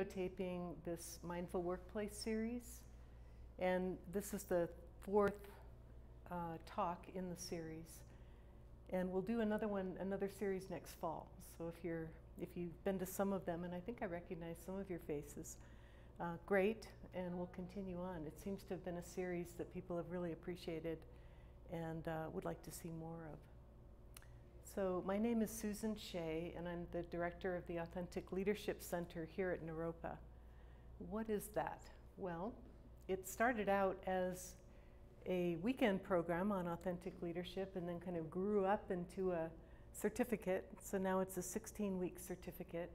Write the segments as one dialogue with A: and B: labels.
A: Taping this Mindful Workplace series, and this is the fourth talk in the series, and we'll do another series next fall. So if you've been to some of them, and I think I recognize some of your faces, great, and we'll continue on. It seems to have been a series that people have really appreciated and would like to see more of. So my name is Skjei, and I'm the director of the Authentic Leadership Center here at Naropa. What is that? Well, it started out as a weekend program on authentic leadership and then kind of grew up into a certificate. So now it's a 16-week certificate.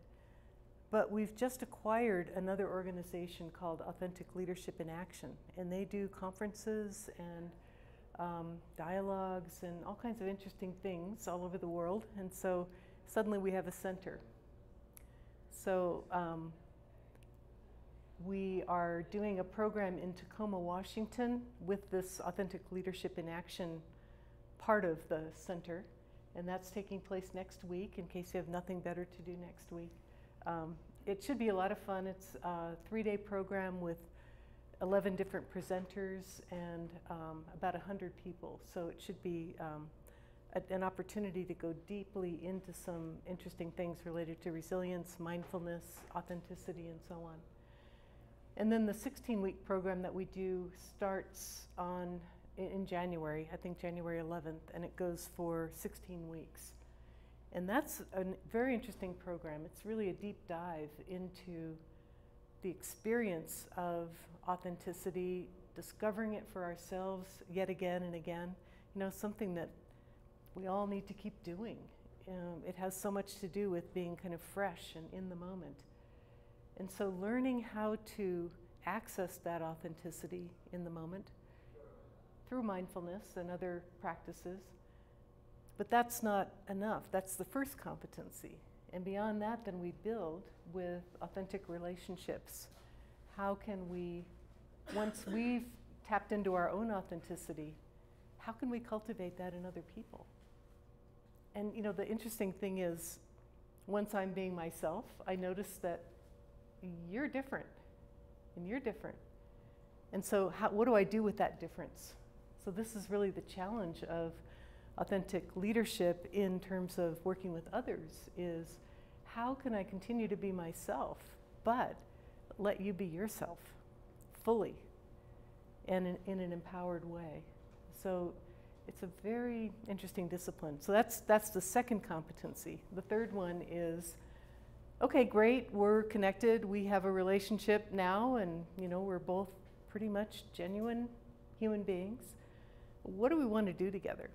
A: But we've just acquired another organization called Authentic Leadership in Action, and they do conferences and dialogues and all kinds of interesting things all over the world. And so suddenly we have a center. So we are doing a program in Tacoma, Washington with this Authentic Leadership in Action part of the center. And that's taking place next week, in case you have nothing better to do next week. It should be a lot of fun. It's a 3-day program with 11 different presenters and about 100 people. So it should be an opportunity to go deeply into some interesting things related to resilience, mindfulness, authenticity, and so on. And then the 16-week program that we do starts in January, I think January 11th, and it goes for 16 weeks. And that's a very interesting program. It's really a deep dive into the experience of authenticity, discovering it for ourselves yet again and again. You know, something that we all need to keep doing. It has so much to do with being kind of fresh and in the moment. And so learning how to access that authenticity in the moment through mindfulness and other practices. But that's not enough. That's the first competency. And beyond that, then we build with authentic relationships. How can we, once we've tapped into our own authenticity, how can we cultivate that in other people? And you know, the interesting thing is, once I'm being myself, I notice that you're different, and you're different. And so what do I do with that difference? So this is really the challenge of authentic leadership in terms of working with others, is how can I continue to be myself, but let you be yourself fully and in an empowered way. So it's a very interesting discipline. So that's the second competency. The third one is, okay, great, we're connected, we have a relationship now, and you know, we're both pretty much genuine human beings. What do we want to do together?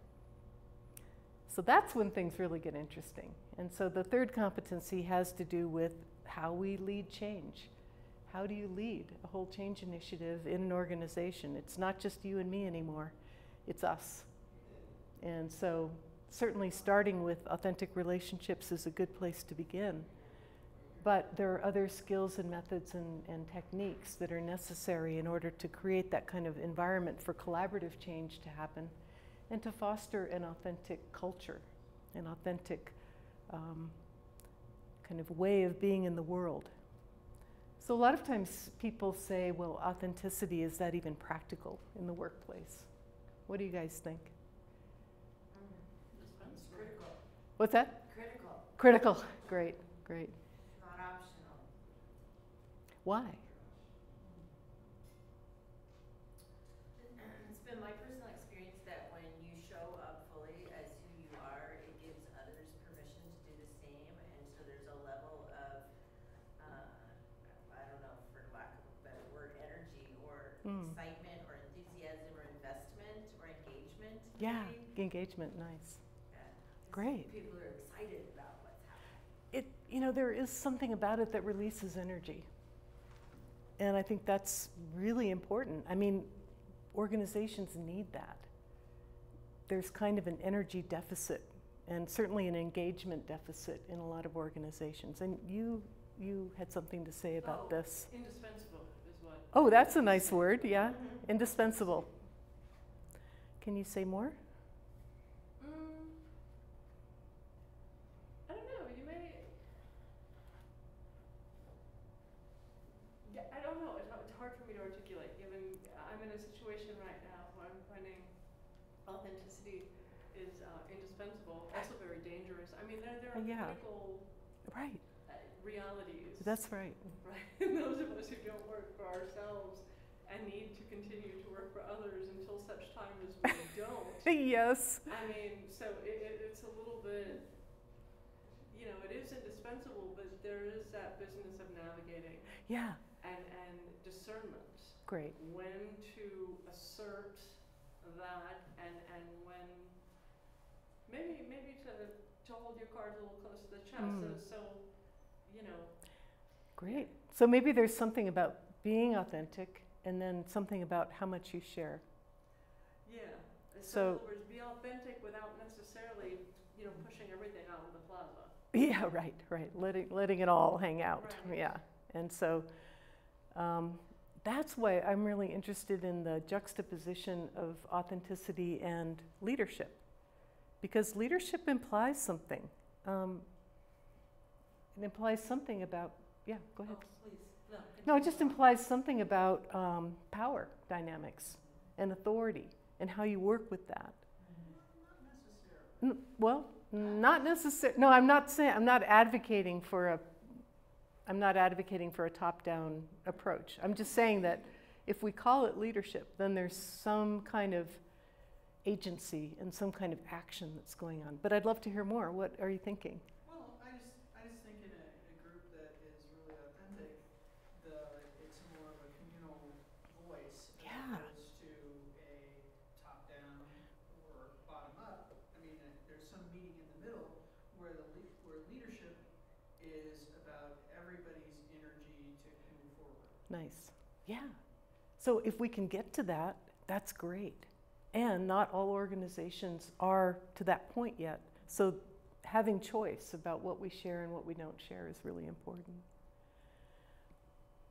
A: So that's when things really get interesting. And so the third competency has to do with how we lead change. How do you lead a whole change initiative in an organization? It's not just you and me anymore, it's us. And so certainly starting with authentic relationships is a good place to begin. But there are other skills and methods and techniques that are necessary in order to create that kind of environment for collaborative change to happen, and to foster an authentic culture, an authentic kind of way of being in the world. So a lot of times people say, well, authenticity, is that even practical in the workplace? What do you guys think?
B: It's critical.
A: What's that?
B: Critical.
A: Critical. Great, great.
B: Not optional.
A: Why?
B: It's been my personal experience that when you show up fully as who you are, it gives others permission to do the same, and so there's a level of, I don't know, for lack of a better word, energy or excitement or enthusiasm or investment or engagement.
A: Yeah,
B: maybe.
A: engagement, nice.
B: Yeah.
A: Great.
B: People are excited about what's happening.
A: You know, there is something about it that releases energy. And I think that's really important. I mean, organizations need that. There's kind of an energy deficit, and certainly an engagement deficit in a lot of organizations. And you had something to say about this.
C: Indispensable is what.
A: Oh, that's a nice word, yeah. Indispensable. Can you say more?
C: I don't know, you may. authenticity is indispensable, also very dangerous. I mean, there are
A: Yeah.
C: critical
A: Right.
C: realities.
A: That's right.
C: Right. And those of us who don't work for ourselves and need to continue to work for others until such time as we don't.
A: Yes.
C: I mean, so it's a little bit, you know, it is indispensable, but there is that business of navigating.
A: Yeah.
C: And discernment.
A: Great.
C: When to assert that and when maybe to hold your cards a little close to the chest. So you know.
A: Great. So maybe there's something about being authentic and then something about how much you share.
C: Yeah.
A: So
C: in other words, be authentic without necessarily, you know, pushing everything out in the plaza.
A: Yeah, right. Letting it all hang out.
C: Right.
A: Yeah. And so that's why I'm really interested in the juxtaposition of authenticity and leadership. Because leadership implies something. It implies something about, yeah, go ahead.
B: Oh, please.
A: No, it just implies something about power dynamics and authority and how you work with that. Well, not necessarily. No, I'm not advocating for a top-down approach. I'm just saying that if we call it leadership, then there's some kind of agency and some kind of action that's going on. But I'd love to hear more. What are you thinking?
D: Well, I just think in a group that is really authentic, it's more of a communal voice as opposed to a top-down or bottom-up. I mean, there's some meeting in the middle where where leadership is about everybody's energy to move forward.
A: Nice. Yeah. So if we can get to that, that's great. And not all organizations are to that point yet. So having choice about what we share and what we don't share is really important.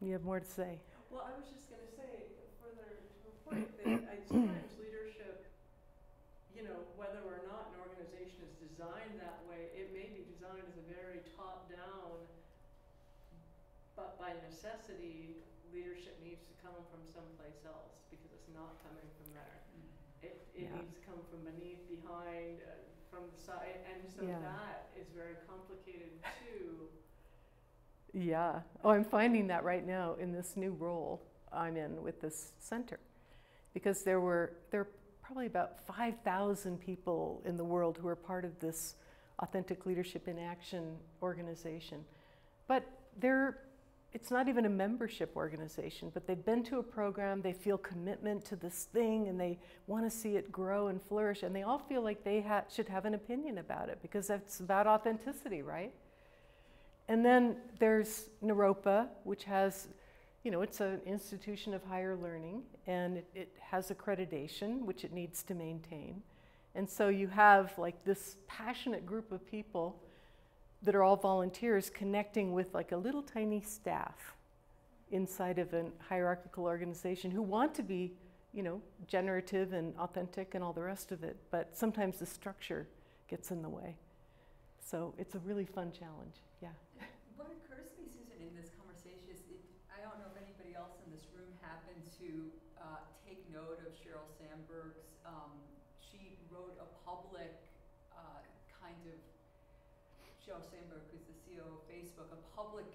A: You have more to say?
C: Well, I was just going to say, further to a point, that sometimes leadership, you know, whether or not an organization is designed that way, it may be designed as a very top-down, but by necessity, leadership needs to come from someplace else because it's not coming from there. It needs to come from beneath, behind, from the side, and so that is very complicated too.
A: Yeah. Oh, I'm finding that right now in this new role I'm in with this center. Because there are probably about 5,000 people in the world who are part of this Authentic Leadership in Action organization. But it's not even a membership organization, but they've been to a program, they feel commitment to this thing, and they want to see it grow and flourish, and they all feel like they should have an opinion about it, because that's about authenticity, right? And then there's Naropa, which has, you know, it's an institution of higher learning, and it has accreditation, which it needs to maintain. And so you have like this passionate group of people that are all volunteers connecting with like a little tiny staff inside of a hierarchical organization who want to be, you know, generative and authentic and all the rest of it, but sometimes the structure gets in the way. So it's a really fun challenge, yeah.
E: What occurs to me, Susan, in this conversation is, I don't know if anybody else in this room happened to take note of Sheryl Sandberg's, she wrote a public kind of, Sheryl Sandberg, who's the CEO of Facebook, a public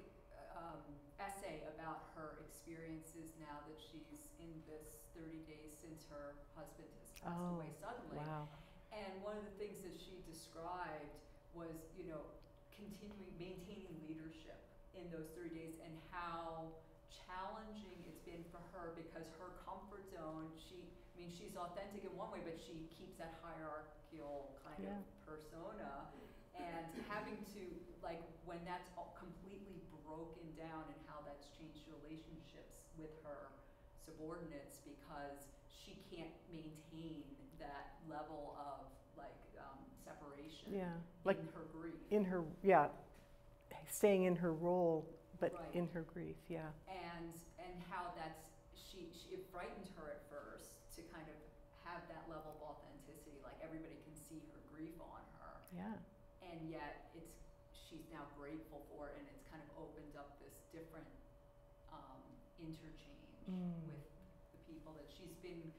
E: essay about her experiences now that she's in this 30 days since her husband has passed away suddenly.
A: Wow.
E: And one of the things that she described was, you know, maintaining leadership in those 30 days and how challenging it's been for her because her comfort zone, she's authentic in one way, but she keeps that hierarchical kind of persona. And having to, like, when that's all completely broken down and how that's changed relationships with her subordinates because she can't maintain that level of, like, separation
A: like
E: in her grief.
A: Staying in her role, but in her grief,
E: And how it frightened her at first to kind of have that level of authenticity, like everybody can see her grief on her.
A: Yeah.
E: And yet she's now grateful for it, and it's kind of opened up this different interchange with the people that she's been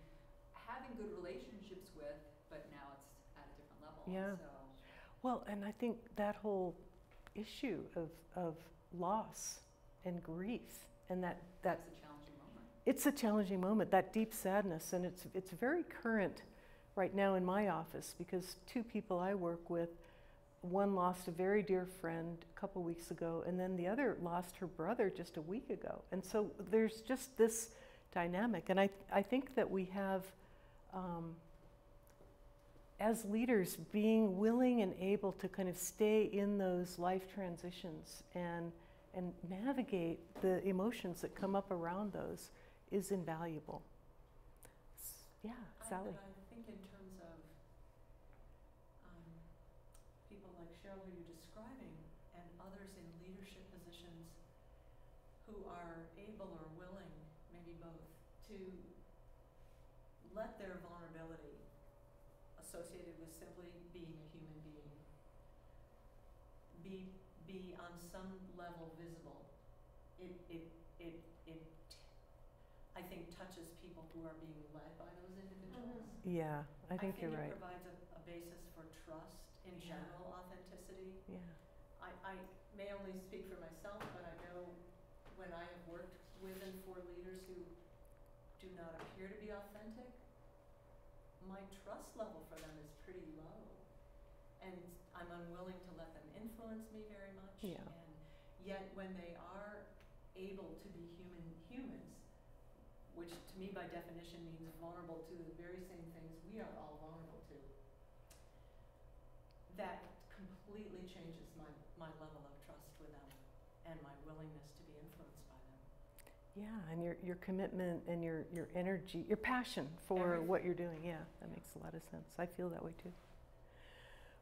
E: having good relationships with but now it's at a different level.
A: Yeah.
E: So,
A: Well, and I think that whole issue of loss and grief, and that
E: that's a challenging moment.
A: it's a challenging moment, that deep sadness, and it's very current right now in my office, because two people I work with, one lost a very dear friend a couple weeks ago, and then the other lost her brother just a week ago. And so there's just this dynamic, and I think that we have, as leaders, being willing and able to kind of stay in those life transitions and navigate the emotions that come up around those is invaluable. Yeah, Sally.
C: I think in terms of people like Cheryl who you're describing, and others in leadership positions who are able or willing, maybe both, to let their vulnerability associated with simply being a human being be on some level visible. It I think touches people who are being led by those individuals.
A: Yeah, I think you're right.
C: It provides a basis for trust in
A: Yeah.
C: general, authenticity.
A: Yeah.
C: I may only speak for myself, but I know when I have worked with and for leaders who do not appear to be authentic, my trust level for them is pretty low. And I'm unwilling to let them influence me very much.
A: Yeah.
C: And yet when they are able to be humans, which to me by definition means vulnerable to the very same things we are all vulnerable to, that completely changes my level of trust with them and my willingness to be influenced by them.
A: Yeah, and your commitment and your energy, your passion for
C: Everything.
A: what you're doing. Yeah, that makes a lot of sense. I feel that way too.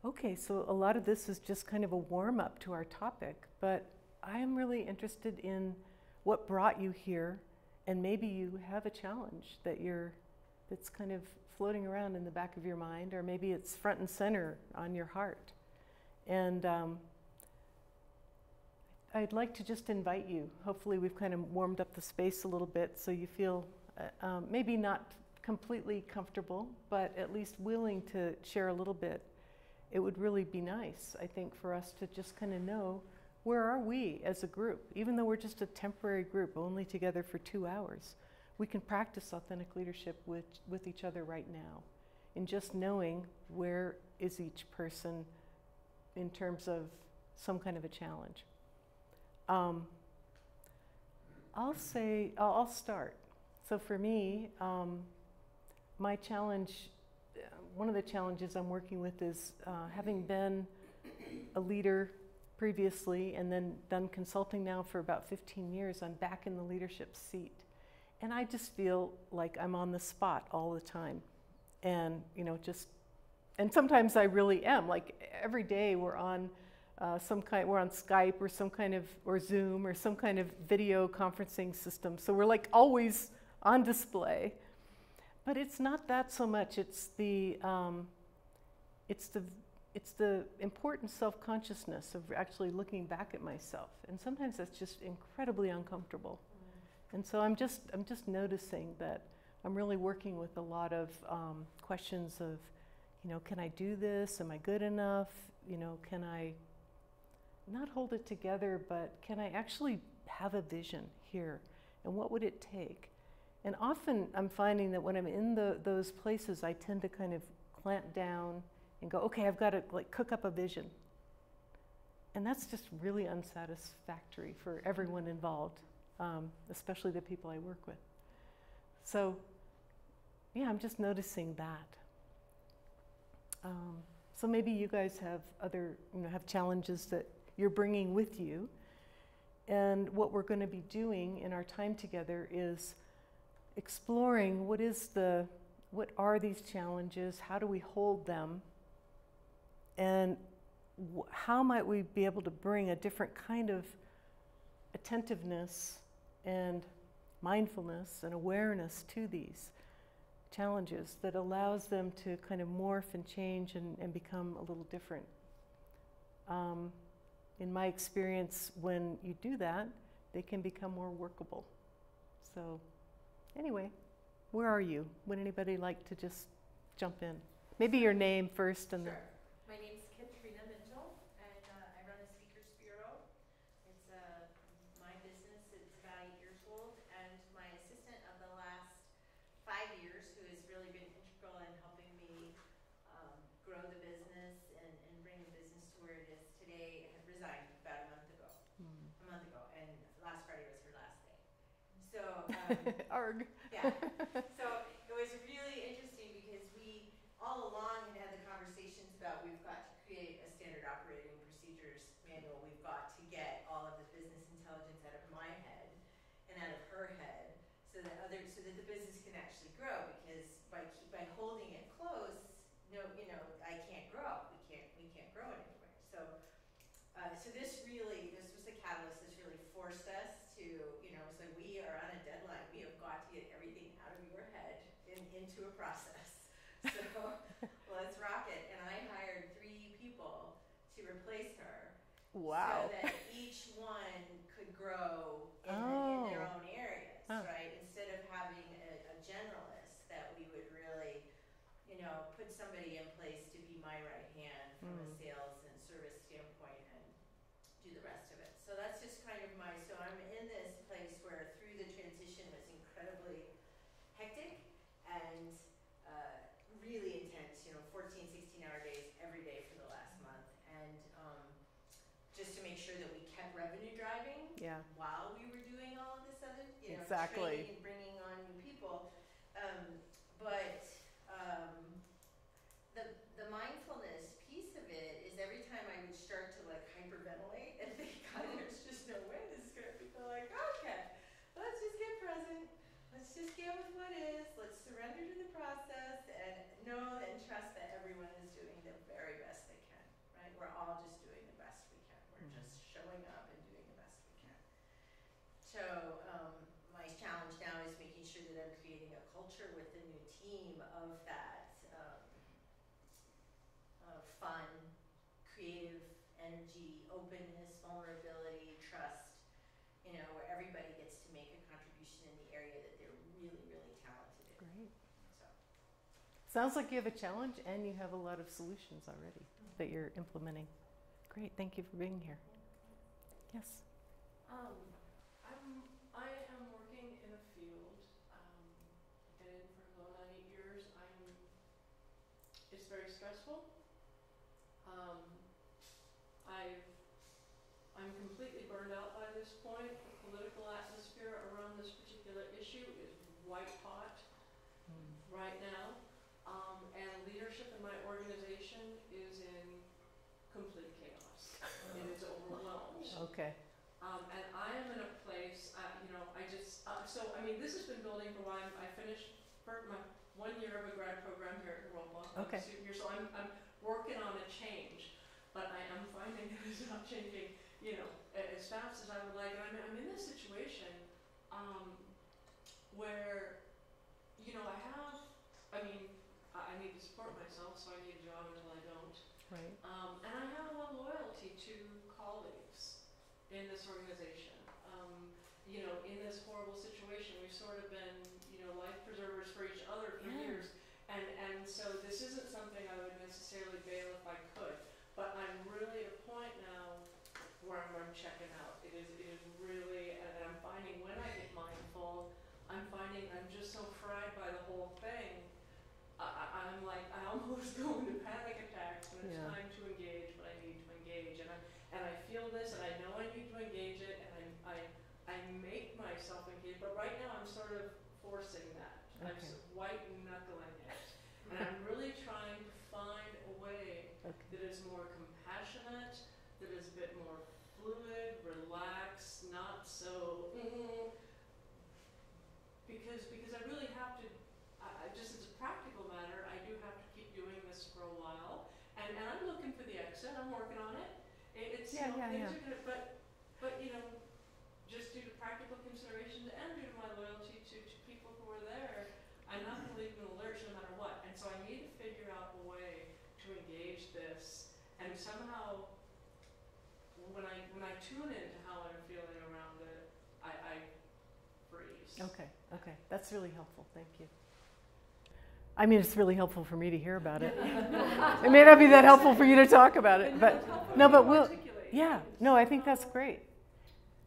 A: Okay, so a lot of this is just kind of a warm up to our topic, but I am really interested in what brought you here, and maybe you have a challenge that's kind of floating around in the back of your mind, or maybe it's front and center on your heart. And I'd like to just invite you. Hopefully we've kind of warmed up the space a little bit so you feel maybe not completely comfortable, but at least willing to share a little bit. It would really be nice, I think, for us to just kind of know, where are we as a group? Even though we're just a temporary group, only together for 2 hours, we can practice authentic leadership with each other right now, in just knowing where is each person in terms of some kind of a challenge. I'll start. So for me, my challenge, one of the challenges I'm working with is having been a leader previously and then done consulting now for about 15 years, I'm back in the leadership seat. And I just feel like I'm on the spot all the time. And, and sometimes I really am. Like every day we're on we're on Skype or Zoom or some kind of video conferencing system. So we're like always on display. But it's not that so much. It's the important self-consciousness of actually looking back at myself. And sometimes that's just incredibly uncomfortable. And so I'm just noticing that I'm really working with a lot of questions of, can I do this? Am I good enough? Can I not hold it together, but can I actually have a vision here? And what would it take? And often I'm finding that when I'm in those places, I tend to kind of clamp down and go, okay, I've got to cook up a vision. And that's just really unsatisfactory for everyone involved, especially the people I work with. So, yeah, I'm just noticing that. So maybe you guys have have challenges that you're bringing with you. And what we're going to be doing in our time together is exploring what are these challenges, how do we hold them, and how might we be able to bring a different kind of attentiveness and mindfulness and awareness to these challenges that allows them to kind of morph and change and become a little different. In my experience, when you do that, they can become more workable. So anyway, where are you? Would anybody like to just jump in? Maybe your name first and
B: Sure. My name's Katrina Mitchell, and I run a speakers bureau. It's my business. It's about 8 years old, and my assistant of the last 5 years, who has really been integral in helping me grow the business and bring the business to where it is today, had resigned about a month ago. And last Friday was her last day. So
A: Arg.
B: yeah. So it was really interesting because we all along had had the conversations about we've got to create a standard operating procedures manual. We've got to get all of the business intelligence out of my head and out of her head so that the business can actually grow, because by holding it close, I can't grow. We can't grow it anywhere. So this was the catalyst. This really forced us to, so we are on a deadline. We have got to get everything out of your head and into a process. So let's rock it. And I hired 3 people to replace her.
A: Wow.
B: So that each one could grow in their own areas, right? Instead of having a generalist, that we would really, put somebody in place to be my right hand from a sales and service standpoint and do the rest of it. So that's just kind of so I'm in this place where through the transition was incredibly hectic and really intense, 14, 16-hour days every day for the last month. And just to make sure that we kept revenue driving while we were doing all of this other,
A: exactly.
B: training and bringing on new people. The mindfulness piece of it is every time I would start to hyperventilate and think, God, there's just no way this is going to be okay, let's just get present. Let's just get with what is. Let's surrender to the process and know and trust that everyone is doing the very best they can, right? We're all just doing the best we can. We're just showing up and doing the best we can. So my challenge now is making sure that I'm creating a culture with the new team of that fun, creative energy, openness, vulnerability, trust, where everybody gets to make a contribution in the area that they're really, really talented in.
A: Great.
B: So.
A: Sounds like you have a challenge and you have a lot of solutions already that you're implementing. Great. Thank you for being here. Yes.
C: I am working in a field, been in for going on 8 years. It's very stressful. I'm completely burned out by this point. The political atmosphere around this particular issue is white hot right now. And leadership in my organization is in complete chaos. It is overwhelmed.
A: Okay.
C: And I am in a place, this has been building for a while. I finished my 1 year of a grad program here at Europa.
A: Okay.
C: So I'm working on a change, but I am finding that it's not changing, as fast as I would like. And I'm in this situation where, I need to support myself, so I need a job until I don't.
A: Right.
C: And I have a lot of loyalty to colleagues in this organization. In this horrible situation, we've sort of been, life preservers for each other for years. And so this isn't something I would necessarily bail if I could. But I'm really at a point now where I'm checking out. It is really, and I'm finding when I get mindful, I'm finding I'm just so fried by the whole thing. I'm like, I almost go into panic attacks when it's time to engage, but I need to engage. And I feel this, and I know I need to engage it, and I make myself engage. But right now I'm sort of forcing that.
A: Okay.
C: I'm sort of white knuckling it. And I'm really trying to find a way that is more compassionate, that is a bit more fluid, relaxed, not so because I really have to, just as a practical matter, I do have to keep doing this for a while. And I'm looking for the exit. I'm working on it. Things are good, but just due to practical considerations and due to my loyalty to people who are there, I'm not going to leave them in the lurch no matter what. And so I need to figure out a way to engage this. And somehow, when I tune into how I'm feeling around it, I freeze.
A: Okay. That's really helpful. Thank you. I mean, it's really helpful for me to hear about it. It may not be that helpful for you to talk about it, but no, but we'll, yeah, no, I think that's great.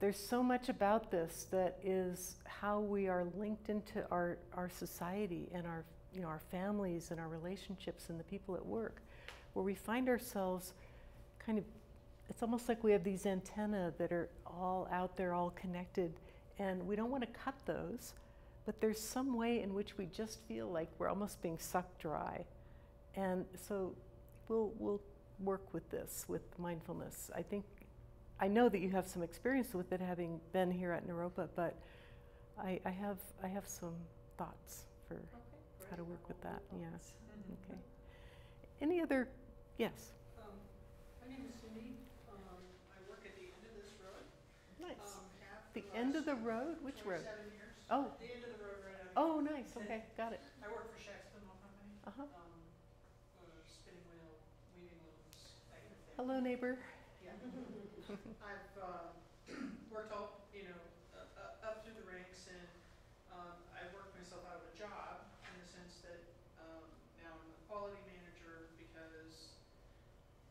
A: There's so much about this that is how we are linked into our society and our, you know, our families and our relationships and the people at work, where we find ourselves kind of, it's almost like we have these antennae that are all out there, all connected, and we don't want to cut those, but there's some way in which we just feel like we're almost being sucked dry. And so we'll work with this, with mindfulness. I know that you have some experience with it, having been here at Naropa, but I have some thoughts for how to work with that. Yeah. Okay. Any other? Yes.
D: My name is Cindy. I work at the end of this road.
A: Nice. The end of the road? Which road?
D: 27 years.
A: Oh.
D: The end of the road right out here.
A: Oh, nice. Okay, got it.
D: I work for Shaxton Mill Company.
A: Uh-huh.
D: Spinning wheel, weaving looms, that kind of thing.
A: Hello, neighbor.
D: Yeah. I've worked all, up through the ranks, and I worked myself out of a job in the sense that now I'm a quality manager because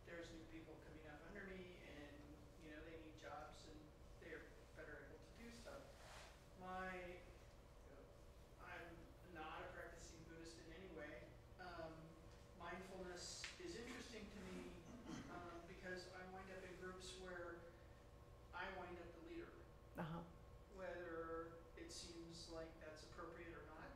D: there's new people coming up under me, and they need jobs, and they're better able to do stuff. I'm not a practicing Buddhist in any way. Mindfulness is interesting to me because I wind up in groups where I wind up the leader,
A: Uh-huh.
D: whether it seems like that's appropriate or not.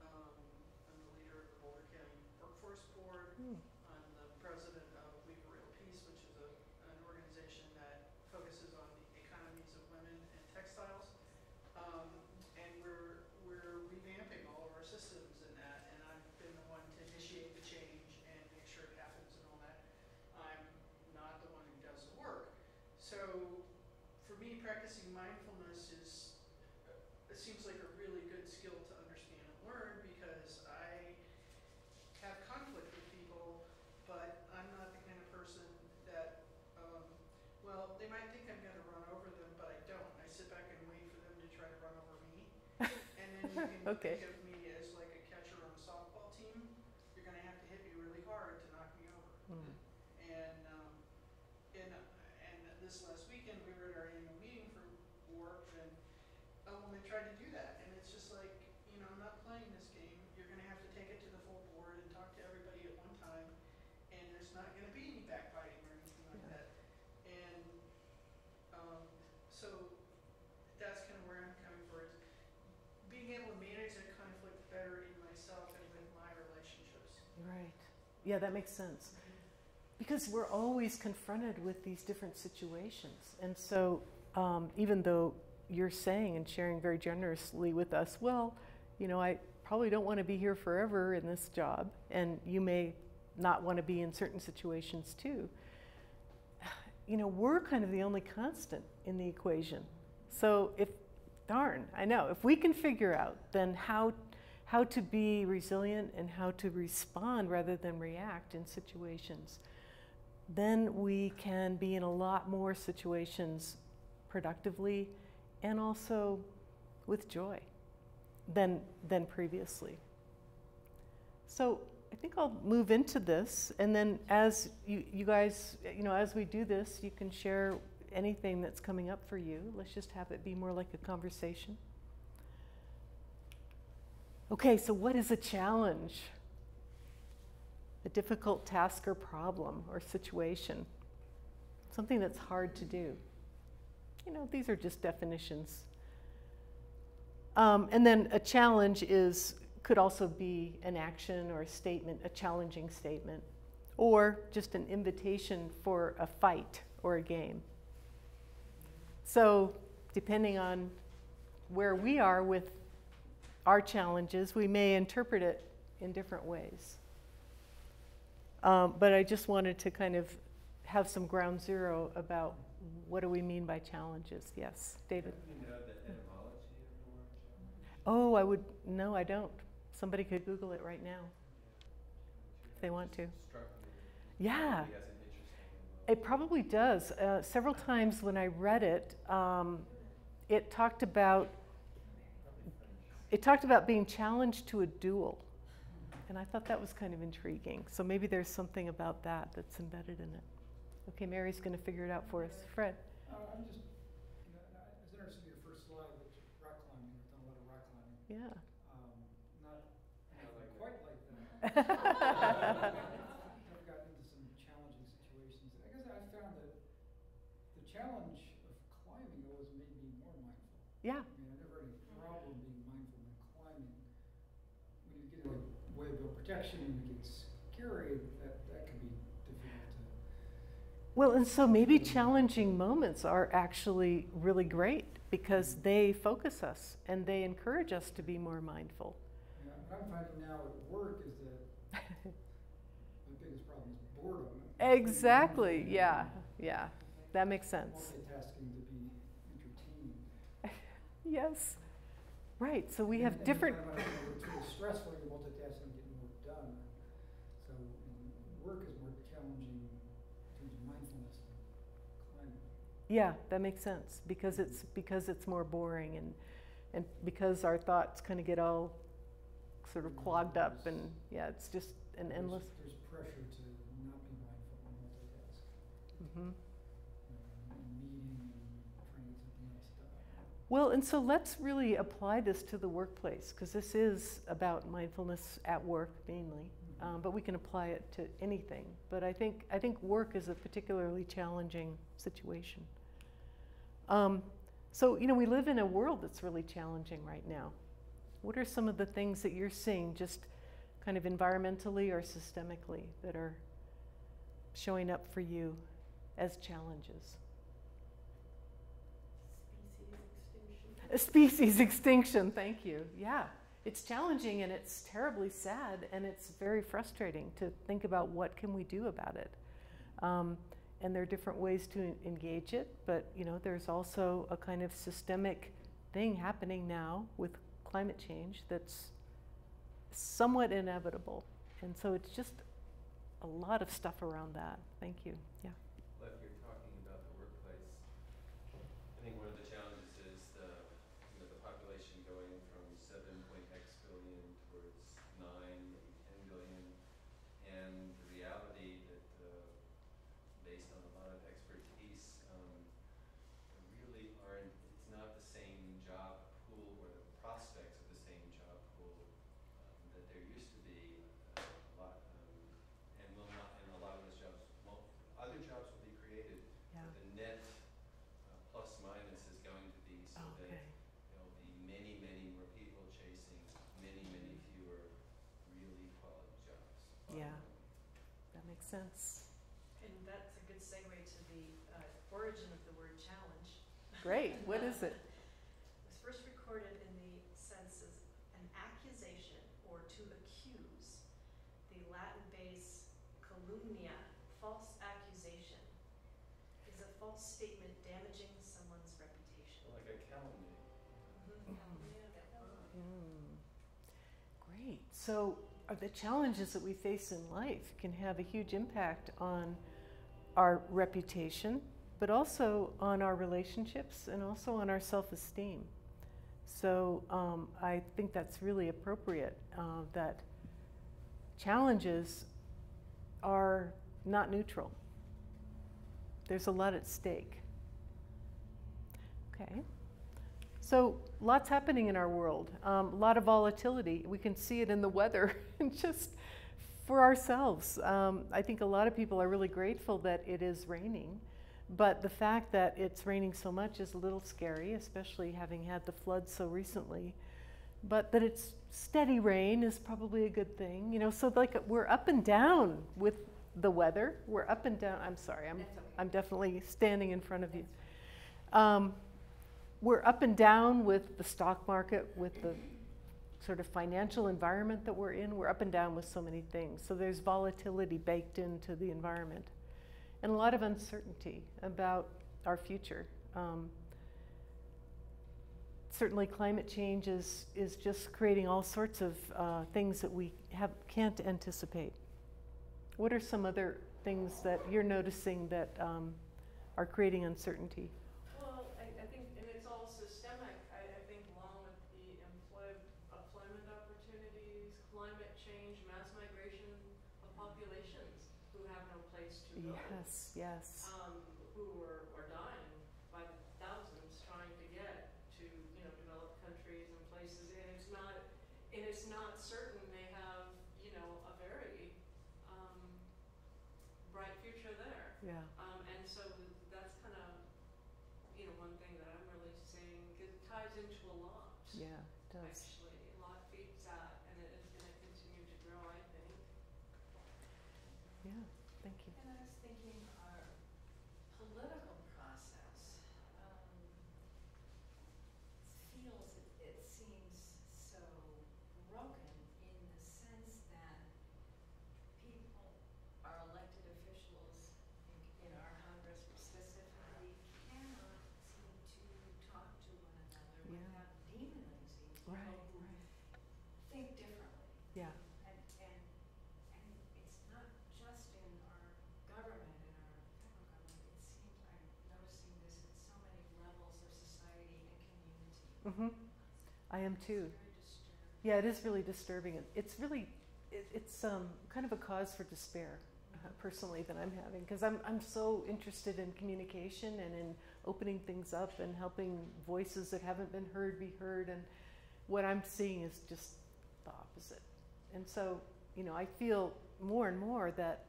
D: I'm the leader of the Boulder County Workforce Board. I'm the president of We for Real Peace, which is an organization that focuses on the economies of women and textiles. And we're revamping all of our systems in that, and I've been the one to initiate the change and make sure it happens and all that. I'm not the one who does the work. So for me, practicing mindfulness it seems like a really good skill to understand and learn, because I have conflict with people, but I'm not the kind of person that, they might think I'm going to run over them, but I don't. I sit back and wait for them to try to run over me. And then you can
A: Okay.
D: think of me as like a catcher on a softball team. You're going to have to hit me really hard to knock me over. And this last weekend we were at our annual meeting for work, and a woman tried to do that, and it's just like, I'm not playing this game. You're going to have to take it to the full board and talk to everybody at one time, and there's not going to be any backbiting or anything like that. And so that's kind of where I'm coming from, is being able to manage that conflict better in myself and with my relationships.
A: Right. Yeah, that makes sense. Because we're always confronted with these different situations. And so even though you're saying and sharing very generously with us, well, I probably don't want to be here forever in this job, and you may not want to be in certain situations too. We're kind of the only constant in the equation. So if we can figure out then how to be resilient and how to respond rather than react in situations, then we can be in a lot more situations productively and also with joy than previously. So I think I'll move into this, and then as you guys, as we do this, you can share anything that's coming up for you. Let's just have it be more like a conversation. Okay, so what is a challenge? A difficult task or problem or situation. Something that's hard to do. These are just definitions. And then a challenge could also be an action or a statement, a challenging statement, or just an invitation for a fight or a game. So depending on where we are with our challenges, we may interpret it in different ways. But I just wanted to kind of have some ground zero about what do we mean by challenges. Yes, David?
F: Do you know the etymology of the word challenge?
A: Oh, no, I don't. Somebody could Google it right now if they want to.
F: Struck me.
A: Yeah.
F: As an interesting
A: It probably does. Several times when I read it, it talked about being challenged to a duel. And I thought that was kind of intriguing. So maybe there's something about that that's embedded in it. Okay, Mary's going to figure it out for us. Fred.
G: I'm just, I was interested in your first slide, which is rock climbing. You've done a lot of rock climbing.
A: Yeah.
G: Not
F: like
G: quite
F: that.
G: like that. I've gotten into some challenging situations. I guess I found that the challenge of climbing always made me more mindful.
A: Yeah.
G: I mean, I never had any problem being mindful when climbing. When you get in the way of protection and it gets scary, that can be difficult to.
A: Well, and so maybe challenging moments are actually really great because they focus us and they encourage us to be more mindful.
G: Yeah, what I'm finding now at work is that my biggest problem is boredom.
A: Exactly. Yeah. Yeah. That makes sense.
G: Multitasking to be entertaining.
A: Yes. Right. So we have
G: And
A: different.
G: it's really stressful. You're multitasking, getting more done. So work is more challenging in terms of mindfulness than climbing.
A: Yeah, that makes sense because it's more boring and because our thoughts kind of get all sort of clogged up and yeah, it's just an endless.
G: There's pressure to not be mindful and multitask.
A: Mm-hmm.
G: Meeting and trying to get something else done.
A: Well, and so let's really apply this to the workplace because this is about mindfulness at work mainly, but we can apply it to anything. But I think work is a particularly challenging situation. So we live in a world that's really challenging right now. What are some of the things that you're seeing, just kind of environmentally or systemically, that are showing up for you as challenges? Species extinction, thank you. Yeah, it's challenging and it's terribly sad and it's very frustrating to think about what can we do about it. And there are different ways to engage it, but there's also a kind of systemic thing happening now with climate change that's somewhat inevitable. And so it's just a lot of stuff around that. Thank you. Yeah.
F: Well, if you're talking about the workplace, I think one of the challenges is the population going from 7.x billion towards 9, maybe 10 billion, and the reality that based on a lot of expertise, really aren't. It's not the same job pool or the prospects of the same job pool that there used to be a lot, and will not. And a lot of those jobs won't. Other jobs will be created,
A: Yeah.
F: but the net plus minus is going to be so
A: Okay.
F: that there'll be many, many more people chasing many, many fewer really quality jobs.
A: Yeah. That makes sense.
H: And that's a good segue to the origin of the word challenge.
A: Great. What is it?
H: It was first recorded in the sense as an accusation or to accuse. The Latin base calumnia, false accusation, is a false statement damaging someone's reputation.
F: Like a calumny.
A: Great. So the challenges that we face in life can have a huge impact on our reputation, but also on our relationships and also on our self-esteem. So I think that's really appropriate, that challenges are not neutral. There's a lot at stake. Okay. So lots happening in our world, a lot of volatility. We can see it in the weather just for ourselves. I think a lot of people are really grateful that it is raining, but the fact that it's raining so much is a little scary, especially having had the floods so recently. But that it's steady rain is probably a good thing, so like we're up and down with the weather. We're up and down. I'm sorry, I'm definitely standing in front of you. We're up and down with the stock market, with the sort of financial environment that we're in. We're up and down with so many things. So there's volatility baked into the environment and a lot of uncertainty about our future. Certainly climate change is just creating all sorts of things that we can't anticipate. What are some other things that you're noticing that are creating uncertainty?
C: Well, I think, and it's all systemic, I think along with the employment opportunities, climate change, mass no place to go.
A: Yes, yes.
C: Who are dying by the thousands trying to get to, you know, developed countries and places, and it's not certain they have, you know, a very bright future there.
A: Yeah.
C: And so that's kind of, you know, one thing that I'm really saying, because it ties into a lot.
A: Yeah, it does.
C: Actually, a lot feeds that, and it is going to continue to grow, I think.
A: Yeah, thank you.
H: And I was thinking our political process it seems so broken in the sense that people, our elected officials in our Congress specifically, cannot seem to talk to one another
A: Yeah.
H: without demonizing people
A: Right,
H: who
A: right.
H: think differently.
A: Yeah.
H: And it's not just in our government, in our federal government, it seems I'm noticing this at so many levels of society and community.
A: Mm-hmm. I am too.
H: It's very disturbing.
A: Yeah, it is really disturbing. It's really, it's kind of a cause for despair, personally, that I'm having, because I'm so interested in communication and in opening things up and helping voices that haven't been heard be heard, and what I'm seeing is just the opposite. And so, you know, I feel more and more that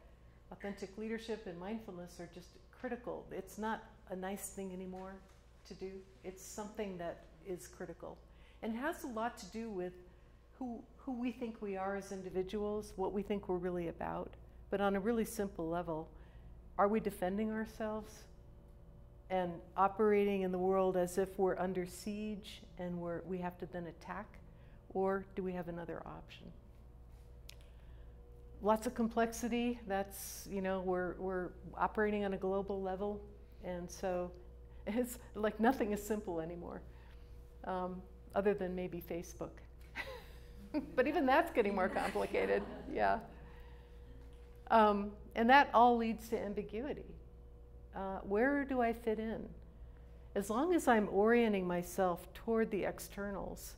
A: authentic leadership and mindfulness are just critical. It's not a nice thing anymore to do. It's something that is critical. And has a lot to do with who we think we are as individuals, what we think we're really about. But on a really simple level, are we defending ourselves and operating in the world as if we're under siege and we have to then attack? Or do we have another option? Lots of complexity. That's, you know, we're operating on a global level. And so it's like nothing is simple anymore. Other than maybe Facebook. But even that's getting more complicated, yeah. And that all leads to ambiguity. Where do I fit in? As long as I'm orienting myself toward the externals,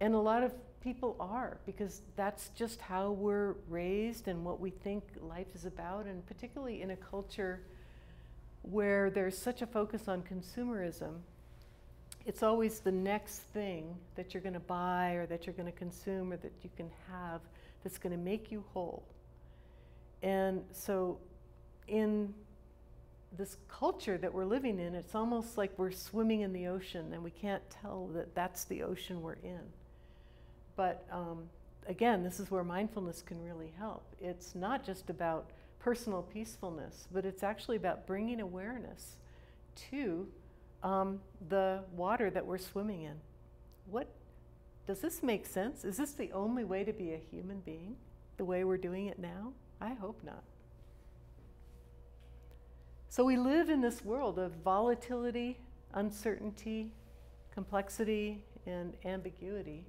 A: and a lot of people are, because that's just how we're raised and what we think life is about, and particularly in a culture where there's such a focus on consumerism, it's always the next thing that you're going to buy or that you're going to consume or that you can have that's going to make you whole. And so in this culture that we're living in, it's almost like we're swimming in the ocean and we can't tell that that's the ocean we're in. But again, this is where mindfulness can really help. It's not just about personal peacefulness, but it's actually about bringing awareness to the water that we're swimming in. Does this make sense? Is this the only way to be a human being, the way we're doing it now? I hope not. So we live in this world of volatility, uncertainty, complexity, and ambiguity.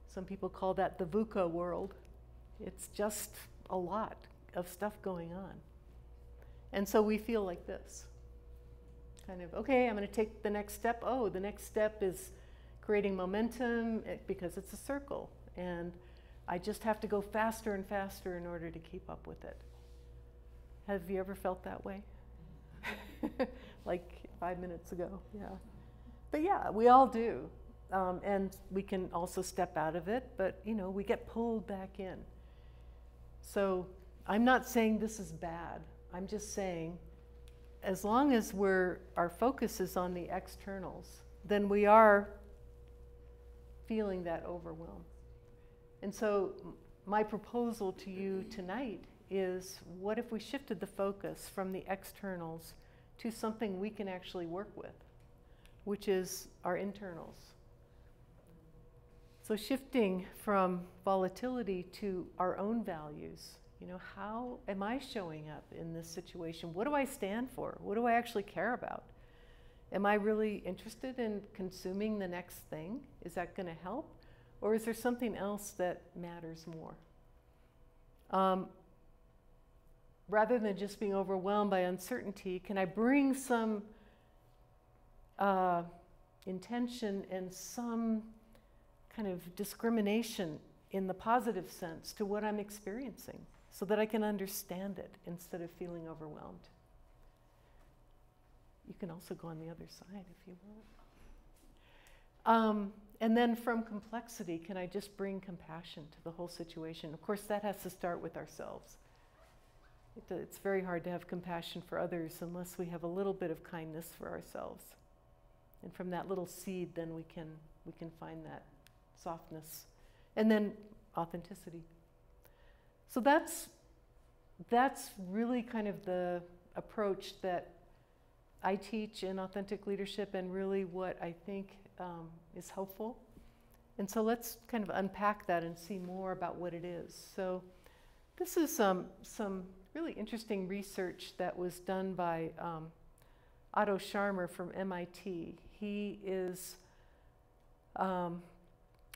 A: Some people call that the VUCA world. It's just a lot of stuff going on. And so we feel like this. Kind of, okay, I'm going to take the next step. Oh, the next step is creating momentum because it's a circle. And I just have to go faster and faster in order to keep up with it. Have you ever felt that way? Like 5 minutes ago, yeah. But yeah, we all do. And we can also step out of it, but you know, we get pulled back in. So I'm not saying this is bad. I'm just saying, as long as our focus is on the externals, then we are feeling that overwhelm. And so my proposal to you tonight is, what if we shifted the focus from the externals to something we can actually work with, which is our internals. So shifting from volatility to our own values. You know, how am I showing up in this situation? What do I stand for? What do I actually care about? Am I really interested in consuming the next thing? Is that going to help? Or is there something else that matters more? Rather than just being overwhelmed by uncertainty, can I bring some intention and some kind of discrimination in the positive sense to what I'm experiencing? so that I can understand it instead of feeling overwhelmed. You can also go on the other side if you want. And then from complexity, can I just bring compassion to the whole situation? Of course, that has to start with ourselves. It's very hard to have compassion for others unless we have a little bit of kindness for ourselves. And from that little seed, then we can find that softness. And then authenticity. So that's really kind of the approach that I teach in authentic leadership, and really what I think is helpful. And so let's kind of unpack that and see more about what it is. So this is some really interesting research that was done by Otto Scharmer from MIT. He is a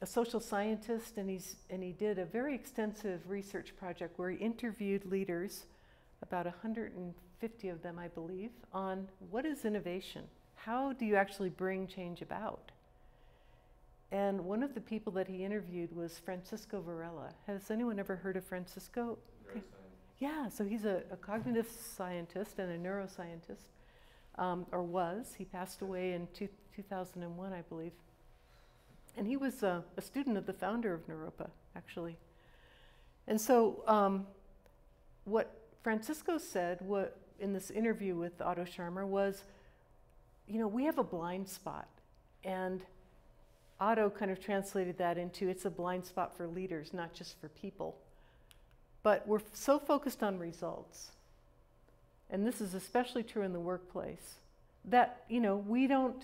A: social scientist, and he did a very extensive research project where he interviewed leaders, about 150 of them, I believe, on what is innovation? How do you actually bring change about? And one of the people that he interviewed was Francisco Varela. Has anyone ever heard of Francisco? Okay. Yeah, so he's a cognitive scientist and a neuroscientist, or was. He passed away in 2001, I believe. And he was a student of the founder of Naropa, actually. And so what Francisco said in this interview with Otto Scharmer was, we have a blind spot. And Otto kind of translated that into, it's a blind spot for leaders, not just for people. But we're so focused on results, and this is especially true in the workplace, that we don't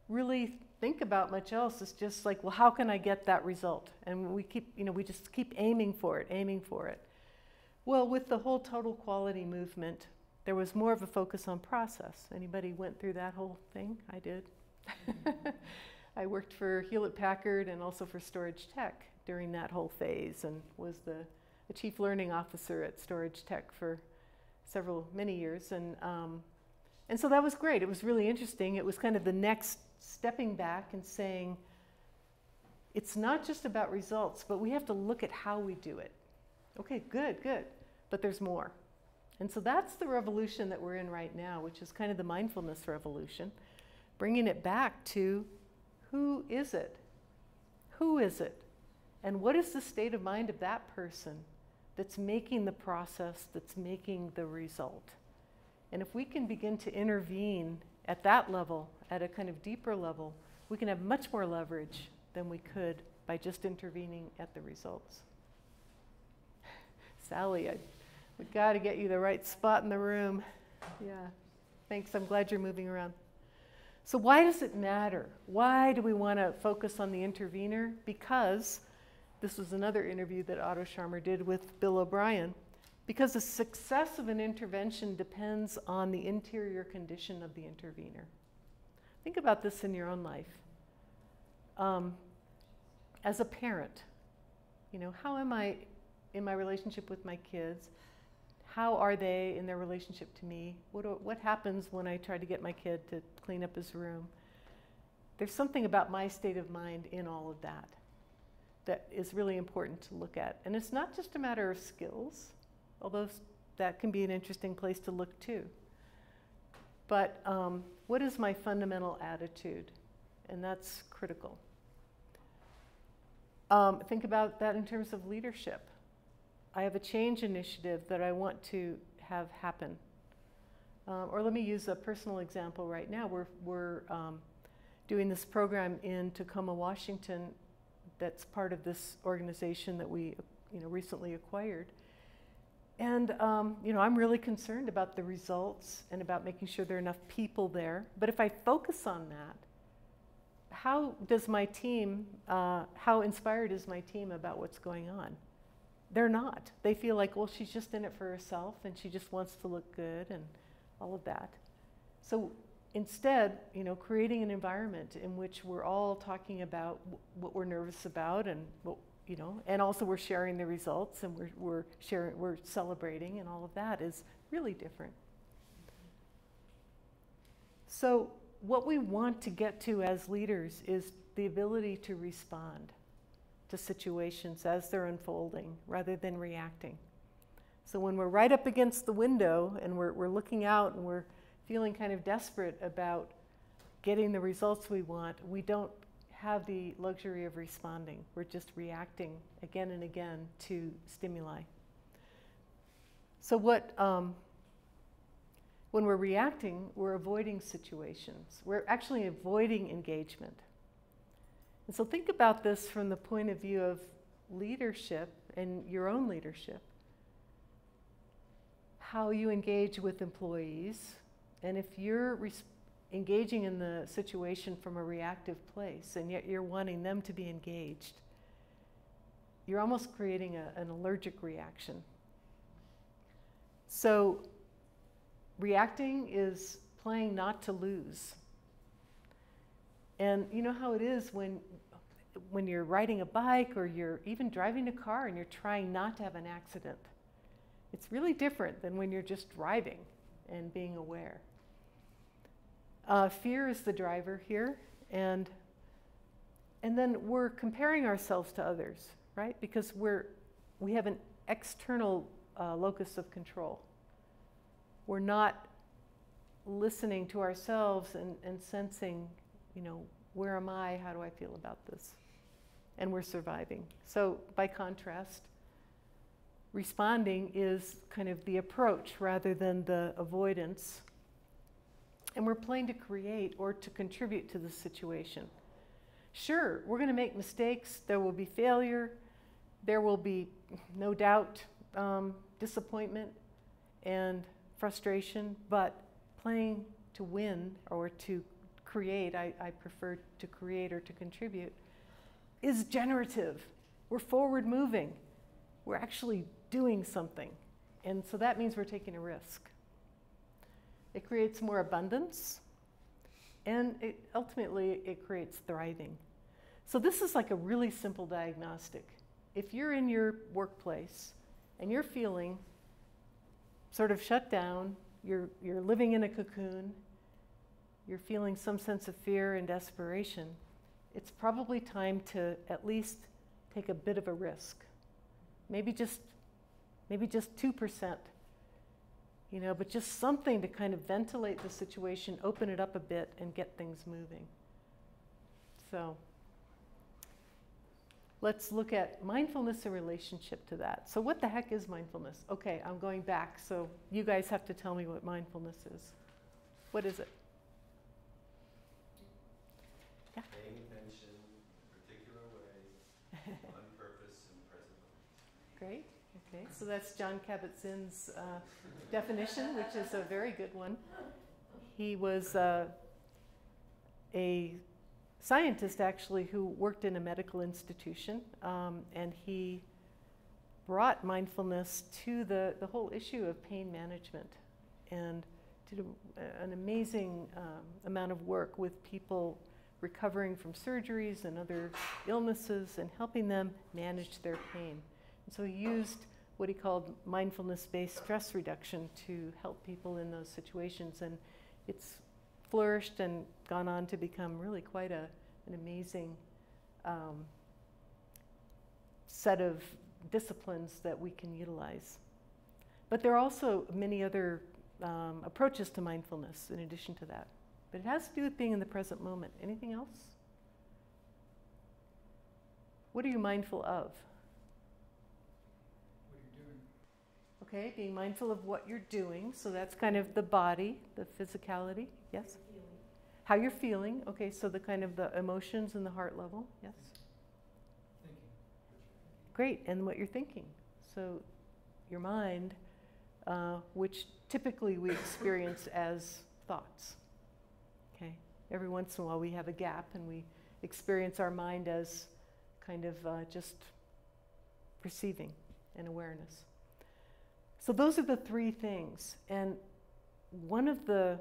A: really think about much else. It's just like, well, how can I get that result? And we just keep aiming for it. Well, with the whole total quality movement, there was more of a focus on process. Anybody went through that whole thing? I did. I worked for Hewlett-Packard and also for Storage Tech during that whole phase, and was the chief learning officer at Storage Tech for many years. And so that was great. It was really interesting. It was kind of the next stepping back and saying, it's not just about results, but we have to look at how we do it. Okay, good, but there's more. And so that's the revolution that we're in right now, which is kind of the mindfulness revolution, bringing it back to, who is it? Who is it? And what is the state of mind of that person that's making the process, that's making the result? And if we can begin to intervene at that level, at a kind of deeper level, we can have much more leverage than we could by just intervening at the results. Sally, we've got to get you the right spot in the room. Yeah, thanks. I'm glad you're moving around. So why does it matter? Why do we want to focus on the intervener? Because this was another interview that Otto Scharmer did with Bill O'Brien. Because the success of an intervention depends on the interior condition of the intervener. Think about this in your own life. As a parent, how am I in my relationship with my kids? How are they in their relationship to me? What happens when I try to get my kid to clean up his room? There's something about my state of mind in all of that that is really important to look at. And it's not just a matter of skills, although that can be an interesting place to look too. But what is my fundamental attitude? And that's critical. Think about that in terms of leadership. I have a change initiative that I want to have happen. Or let me use a personal example right now. We're doing this program in Tacoma, Washington, that's part of this organization that we recently acquired. And I'm really concerned about the results and about making sure there are enough people there. But if I focus on that, how does my team, how inspired is my team about what's going on? They're not. They feel like, well, she's just in it for herself and she just wants to look good and all of that. So instead, creating an environment in which we're all talking about what we're nervous about, and and also we're sharing the results, and we're celebrating, and all of that is really different. So what we want to get to as leaders is the ability to respond to situations as they're unfolding rather than reacting. So when we're right up against the window and we're looking out and we're feeling kind of desperate about getting the results we want, we don't have the luxury of responding. We're just reacting again and again to stimuli. So when we're reacting, we're avoiding situations. We're actually avoiding engagement. And so think about this from the point of view of leadership and your own leadership. How you engage with employees, and if you're engaging in the situation from a reactive place and yet you're wanting them to be engaged, you're almost creating an allergic reaction. So reacting is playing not to lose. And you know how it is when you're riding a bike or you're even driving a car and you're trying not to have an accident. It's really different than when you're just driving and being aware. Fear is the driver here, and then we're comparing ourselves to others, right? Because we have an external locus of control. We're not listening to ourselves and sensing, you know, where am I? How do I feel about this? And we're surviving. So by contrast, responding is kind of the approach rather than the avoidance. And we're playing to create or to contribute to the situation. Sure, we're going to make mistakes. There will be failure. There will be, no doubt, disappointment and frustration. But playing to win or to create, I prefer to create or to contribute, is generative. We're forward moving. We're actually doing something. And so that means we're taking a risk. It creates more abundance, and ultimately it creates thriving. So this is like a really simple diagnostic. If you're in your workplace and you're feeling sort of shut down, you're living in a cocoon, you're feeling some sense of fear and desperation, it's probably time to at least take a bit of a risk. Maybe just 2%. You know, but just something to kind of ventilate the situation, open it up a bit, and get things moving. So let's look at mindfulness in relationship to that. So what the heck is mindfulness? Okay, I'm going back, so you guys have to tell me what mindfulness is. What is it? Yeah?
F: Paying attention in a particular way, on purpose and present.
A: Great. Okay, so that's John Kabat-Zinn's definition, which is a very good one. He was a scientist, actually, who worked in a medical institution, and he brought mindfulness to the whole issue of pain management and did an amazing amount of work with people recovering from surgeries and other illnesses and helping them manage their pain. And so he used what he called mindfulness-based stress reduction to help people in those situations. And it's flourished and gone on to become really quite an amazing set of disciplines that we can utilize. But there are also many other approaches to mindfulness in addition to that. But it has to do with being in the present moment. Anything else? What are you mindful of? Okay, being mindful of what you're doing. So that's kind of the body, the physicality. Yes? How you're feeling. Okay, so the kind of the emotions and the heart level. Yes?
G: Thinking.
A: Great, and what you're thinking. So your mind, which typically we experience as thoughts. Okay, every once in a while we have a gap and we experience our mind as kind of just perceiving and awareness. So those are the three things. And one of the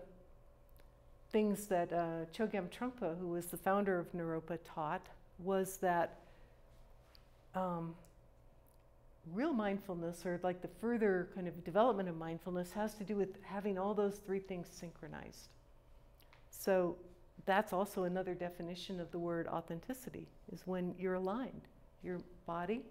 A: things that Chogyam Trungpa, who was the founder of Naropa, taught was that real mindfulness, or like the further kind of development of mindfulness, has to do with having all those three things synchronized. So that's also another definition of the word authenticity, is when you're aligned. Your body,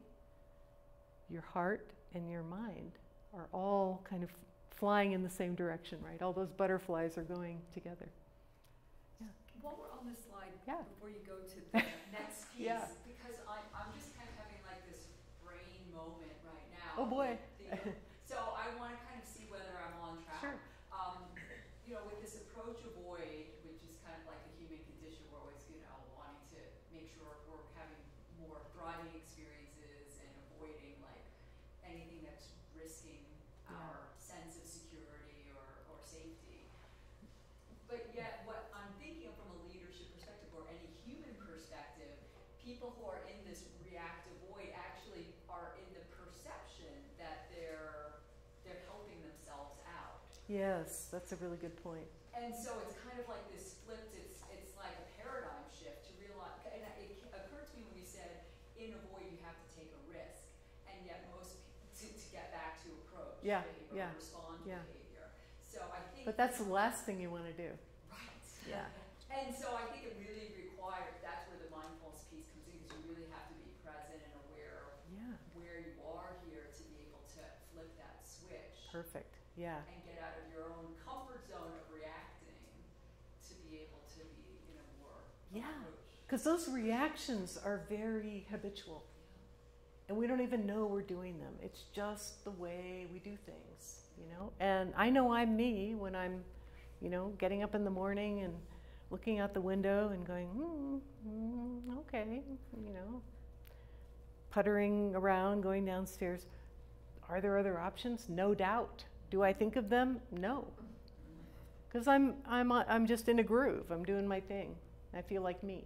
A: your heart, and your mind are all kind of flying in the same direction, right? All those butterflies are going together.
E: While we're on this slide,
A: Yeah.
E: before you go to the next piece,
A: Yeah.
E: because I'm just kind of having like this brain moment right now.
A: Oh boy.
E: So I want to kind of see whether I'm on track.
A: Sure.
E: You know, with this approach avoid, which is kind of like a human condition, we're always, you know, wanting to make sure we're having more thriving experiences and avoiding like anything that's risking our sense of security or safety. But yet, what I'm thinking of from a leadership perspective or any human perspective, people who are in this reactive void actually are in the perception that they're helping themselves out.
A: Yes, that's a really good point.
E: And so it's kind of like this flipped, it's like a paradigm shift to realize, and it occurred to me when you said in a void you have to take a risk, and yet most to get back to approach behavior, respond to behavior. So I think.
A: But that's the last thing you want to do.
E: Right.
A: Yeah.
E: And so I think it really requires, that's where the mindfulness piece comes in, because you really have to be present and aware of where you are here to be able to flip that switch.
A: Perfect. Yeah.
E: And get out of your own comfort zone of reacting to be able to be in a more approach.
A: Because those reactions are very habitual. And we don't even know we're doing them. It's just the way we do things, you know? And I know I'm me when I'm, you know, getting up in the morning and looking out the window and going, okay, you know, puttering around, going downstairs. Are there other options? No doubt. Do I think of them? No. Because I'm just in a groove. I'm doing my thing. I feel like me.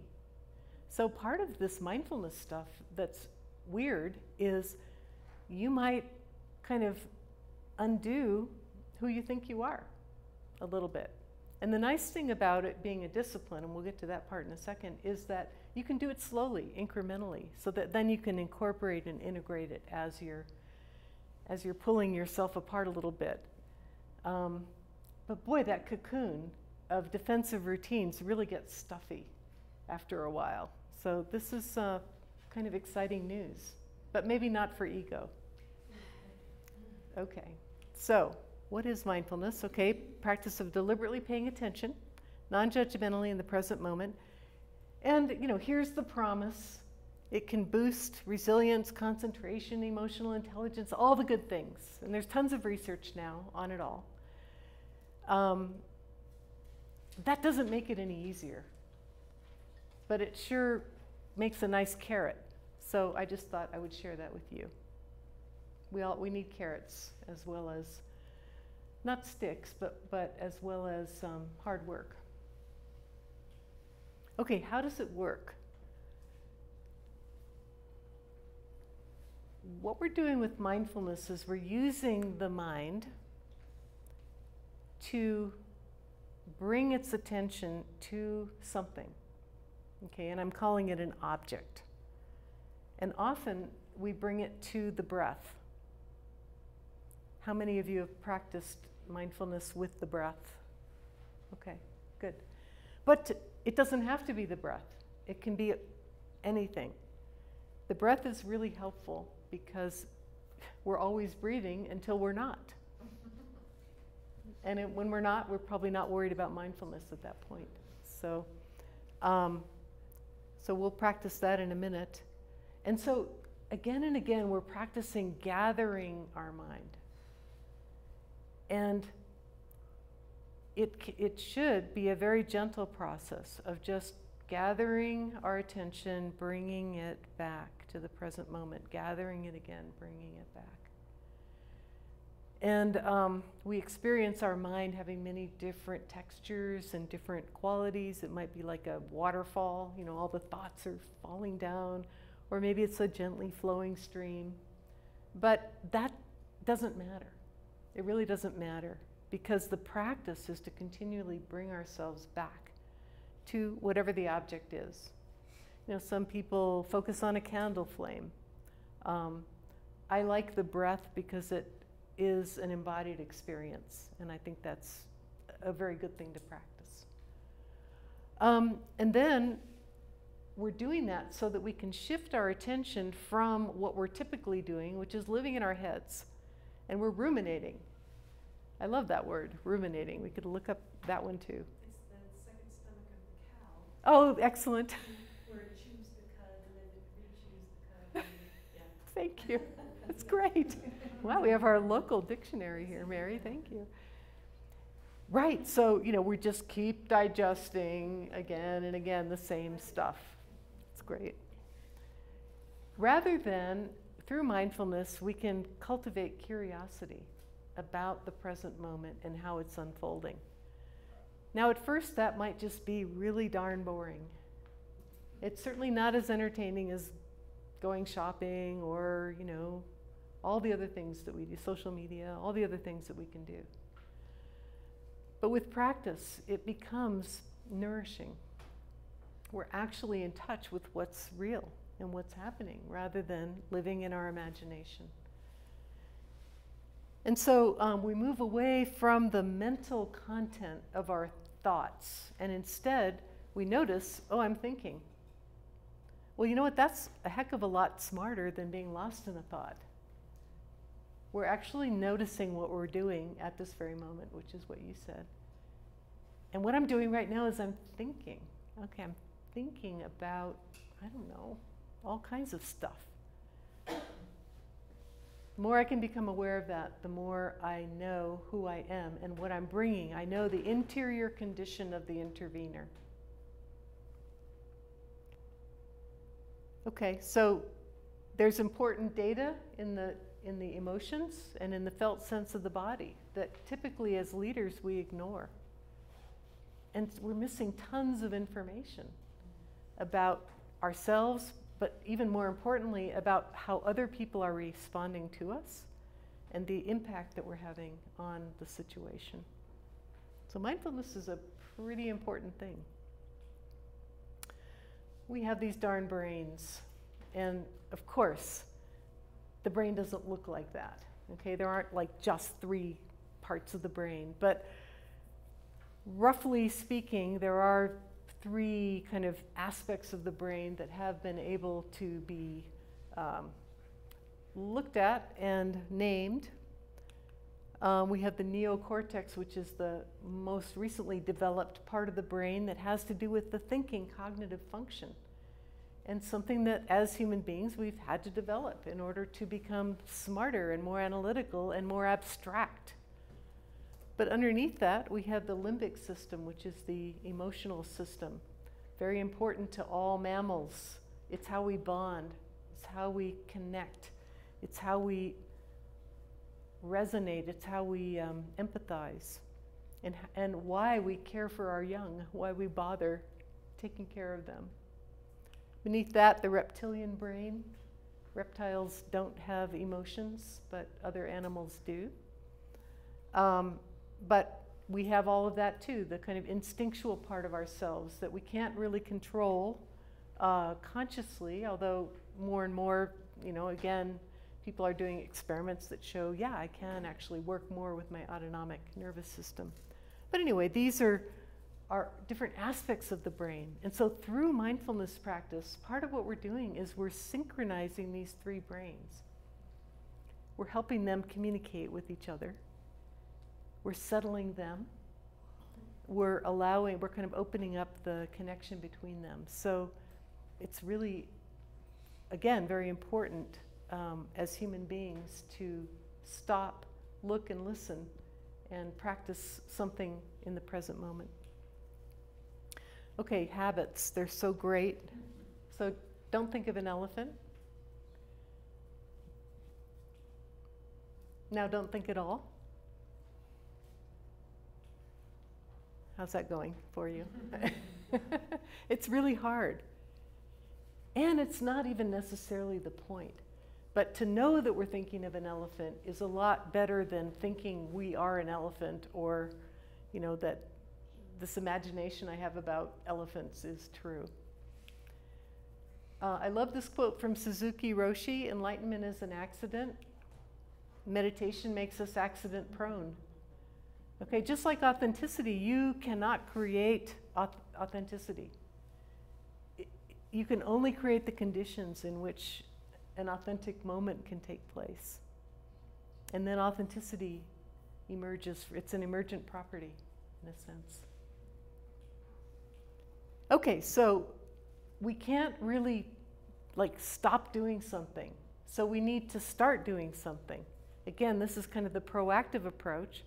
A: So part of this mindfulness stuff that's weird is you might kind of undo who you think you are a little bit. And the nice thing about it being a discipline, and we'll get to that part in a second, is that you can do it slowly, incrementally, so that then you can incorporate and integrate it as you're pulling yourself apart a little bit. But boy, that cocoon of defensive routines really gets stuffy after a while. So this is kind of exciting news, but maybe not for ego. Okay, so what is mindfulness? Okay, practice of deliberately paying attention, non-judgmentally in the present moment. And, you know, here's the promise. It can boost resilience, concentration, emotional intelligence, all the good things. And there's tons of research now on it all. That doesn't make it any easier, but it sure makes a nice carrot. So I just thought I would share that with you. We need carrots as well as, not sticks, but as well as hard work. Okay, how does it work? What we're doing with mindfulness is we're using the mind to bring its attention to something. Okay, and I'm calling it an object. And often we bring it to the breath. How many of you have practiced mindfulness with the breath? Okay, good. But it doesn't have to be the breath. It can be anything. The breath is really helpful because we're always breathing until we're not. And when we're not, we're probably not worried about mindfulness at that point. So we'll practice that in a minute. And so again and again, we're practicing gathering our mind. And it should be a very gentle process of just gathering our attention, bringing it back to the present moment, gathering it again, bringing it back. And we experience our mind having many different textures and different qualities. It might be like a waterfall, you know, all the thoughts are falling down, or maybe it's a gently flowing stream. But that doesn't matter. It really doesn't matter, because the practice is to continually bring ourselves back to whatever the object is. You know, some people focus on a candle flame. I like the breath because it is an embodied experience, and I think that's a very good thing to practice. And then we're doing that so that we can shift our attention from what we're typically doing, which is living in our heads, And we're ruminating. I love that word, ruminating. We could look up that one too.
H: It's the second stomach of the cow,
A: Oh, excellent.
H: where it chews the cud and then it re-chews the cud. Yeah.
A: Thank you. That's great. Wow, we have our local dictionary here, Mary. Thank you. Right, so, we just keep digesting again and again the same stuff. It's great. Rather than, through mindfulness, we can cultivate curiosity about the present moment and how it's unfolding. Now, at first, that might just be really darn boring. It's certainly not as entertaining as going shopping or, all the other things that we do, social media, all the other things that we can do. But with practice, it becomes nourishing. We're actually in touch with what's real and what's happening rather than living in our imagination. And so we move away from the mental content of our thoughts, and instead we notice, oh, I'm thinking. Well, you know what? That's a heck of a lot smarter than being lost in a thought. We're actually noticing what we're doing at this very moment, which is what you said. And what I'm doing right now is I'm thinking. Okay, I'm thinking about, I don't know, all kinds of stuff. The more I can become aware of that, the more I know who I am and what I'm bringing. I know the interior condition of the intervener. Okay, so there's important data in the emotions and in the felt sense of the body that typically as leaders we ignore. And we're missing tons of information about ourselves, but even more importantly, about how other people are responding to us and the impact that we're having on the situation. So mindfulness is a pretty important thing. We have these darn brains, and of course, the brain doesn't look like that, okay? There aren't like just 3 parts of the brain, but roughly speaking, there are 3 kind of aspects of the brain that have been able to be looked at and named. We have the neocortex, which is the most recently developed part of the brain that has to do with the thinking cognitive function, and something that as human beings we've had to develop in order to become smarter and more analytical and more abstract. But underneath that, we have the limbic system, which is the emotional system. Very important to all mammals. It's how we bond. It's how we connect. It's how we resonate. It's how we empathize. And why we care for our young, why we bother taking care of them. Beneath that, the reptilian brain. Reptiles don't have emotions, but other animals do. But we have all of that too, the kind of instinctual part of ourselves that we can't really control consciously, although more and more, again, people are doing experiments that show, yeah, I can actually work more with my autonomic nervous system. But anyway, these are different aspects of the brain. And so through mindfulness practice, part of what we're doing is we're synchronizing these 3 brains. We're helping them communicate with each other. We're settling them. We're kind of opening up the connection between them. So it's really, again, very important as human beings to stop, look, and listen and practice something in the present moment. Okay, habits, they're so great. So don't think of an elephant. Now don't think at all. How's that going for you? It's really hard. And it's not even necessarily the point. But to know that we're thinking of an elephant is a lot better than thinking we are an elephant, or, that this imagination I have about elephants is true. I love this quote from Suzuki Roshi: "Enlightenment is an accident. Meditation makes us accident prone." Okay, just like authenticity, you cannot create authenticity. You can only create the conditions in which an authentic moment can take place. And then authenticity emerges. It's an emergent property, in a sense. Okay, so we can't really like stop doing something. So we need to start doing something. Again, this is kind of the proactive approach.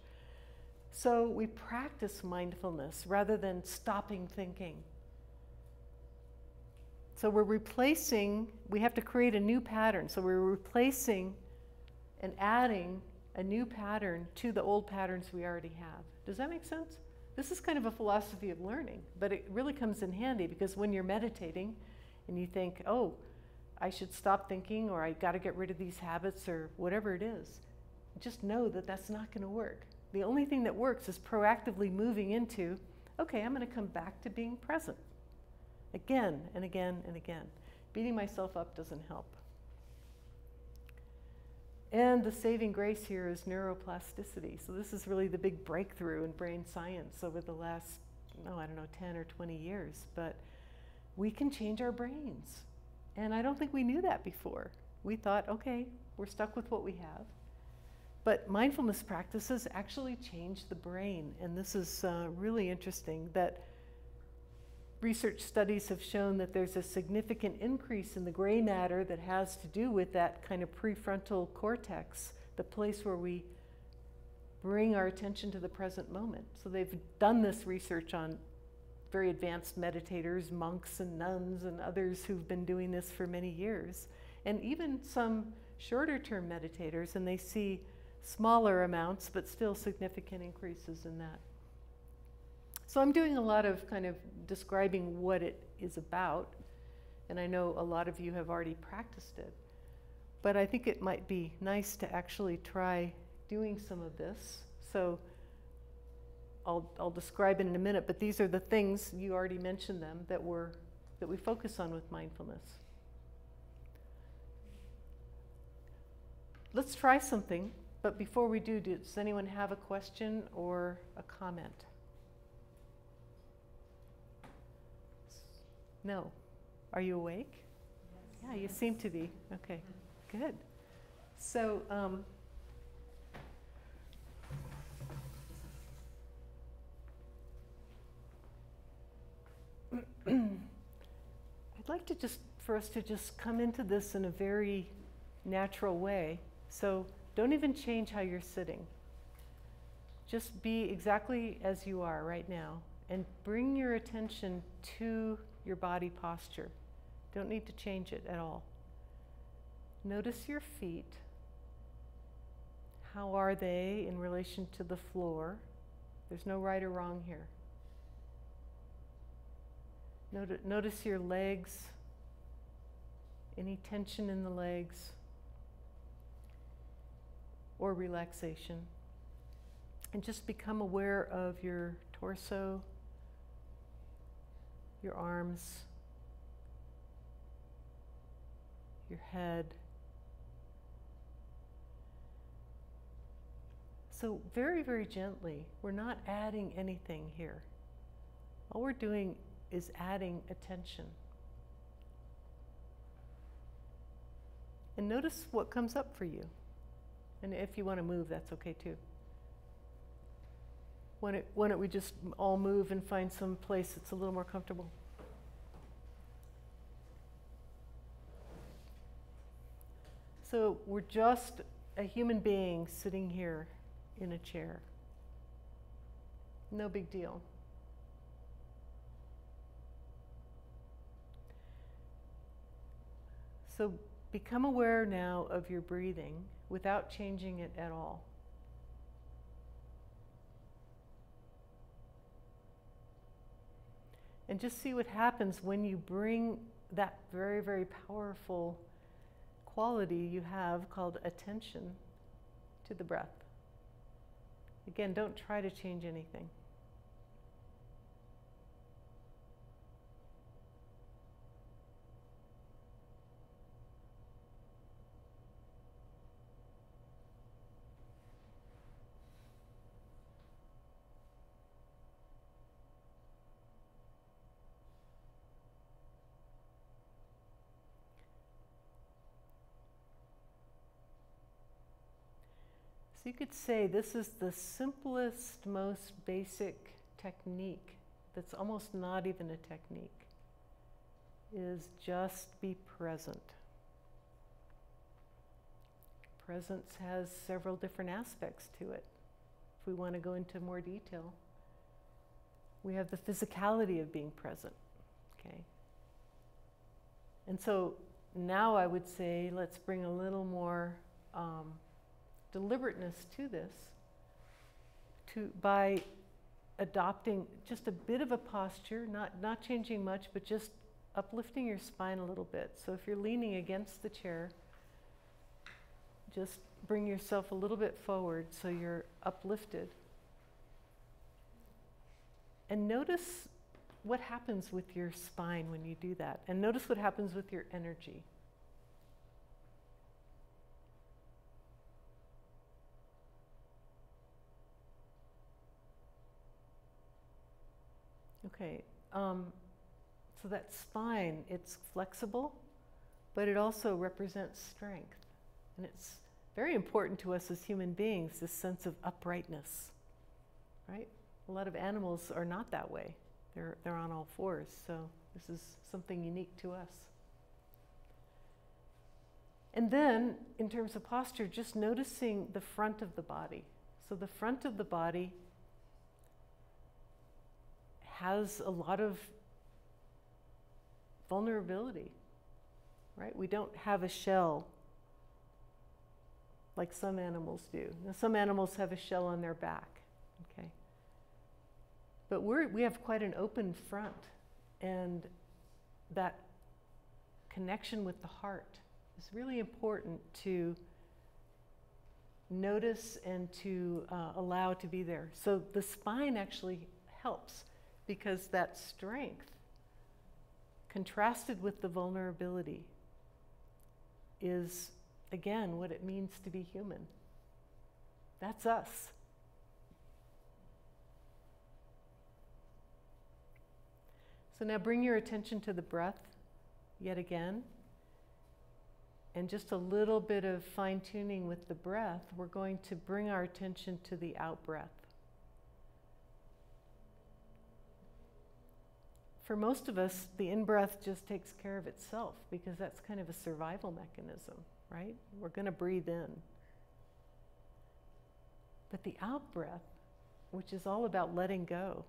A: So we practice mindfulness rather than stopping thinking. So we're replacing, we have to create a new pattern. So we're replacing and adding a new pattern to the old patterns we already have. Does that make sense? This is kind of a philosophy of learning, but it really comes in handy because when you're meditating and you think, oh, I should stop thinking, or I got to get rid of these habits, or whatever it is, just know that that's not going to work. The only thing that works is proactively moving into, okay, I'm going to come back to being present. Again and again and again. Beating myself up doesn't help. And the saving grace here is neuroplasticity. So this is really the big breakthrough in brain science over the last, 10 or 20 years. But we can change our brains. And I don't think we knew that before. We thought, okay, we're stuck with what we have. But mindfulness practices actually change the brain. And this is really interesting that research studies have shown that there's a significant increase in the gray matter that has to do with that kind of prefrontal cortex, the place where we bring our attention to the present moment. So they've done this research on very advanced meditators, monks and nuns and others who've been doing this for many years, and even some shorter term meditators, and they see smaller amounts but still significant increases in that. So I'm doing a lot of kind of describing what it is about, and I know a lot of you have already practiced it, but I think it might be nice to actually try doing some of this. So I'll describe it in a minute, but these are the things, you already mentioned them, that we focus on with mindfulness. Let's try something, but before we do, does anyone have a question or a comment? No. Are you awake? Yes. Yeah, you seem to be. Okay, good. So, I'd like to for us to just come into this in a very natural way. So don't even change how you're sitting. Just be exactly as you are right now and bring your attention to your body posture. Don't need to change it at all. Notice your feet. How are they in relation to the floor? There's no right or wrong here. Notice your legs, any tension in the legs or relaxation. And just become aware of your torso, your arms, your head. So very, very gently, we're not adding anything here. All we're doing is adding attention. And notice what comes up for you. And if you want to move, that's okay too. Why don't we just all move and find some place that's a little more comfortable? So we're just a human being sitting here in a chair. No big deal. So become aware now of your breathing without changing it at all. And just see what happens when you bring that very, very powerful quality you have called attention to the breath. Again, don't try to change anything. So you could say this is the simplest, most basic technique that's almost not even a technique, is just be present. Presence has several different aspects to it. If we want to go into more detail, we have the physicality of being present, okay? And so now I would say let's bring a little more deliberateness to this by adopting just a bit of a posture, not changing much, but just uplifting your spine a little bit. So if you're leaning against the chair, just bring yourself a little bit forward so you're uplifted. And notice what happens with your spine when you do that. And notice what happens with your energy. Okay, so that spine, it's flexible, but it also represents strength. And it's very important to us as human beings, this sense of uprightness, right? A lot of animals are not that way. They're on all fours, so this is something unique to us. And then, in terms of posture, just noticing the front of the body. So the front of the body has a lot of vulnerability, right? We don't have a shell like some animals do. Now, some animals have a shell on their back, okay? But we have quite an open front, and that connection with the heart is really important to notice and to allow to be there. So the spine actually helps, because that strength, contrasted with the vulnerability, is, again, what it means to be human. That's us. So now bring your attention to the breath yet again. And just a little bit of fine-tuning with the breath, we're going to bring our attention to the out-breath. For most of us, the in-breath just takes care of itself, because that's kind of a survival mechanism, right? We're going to breathe in. But the out-breath, which is all about letting go,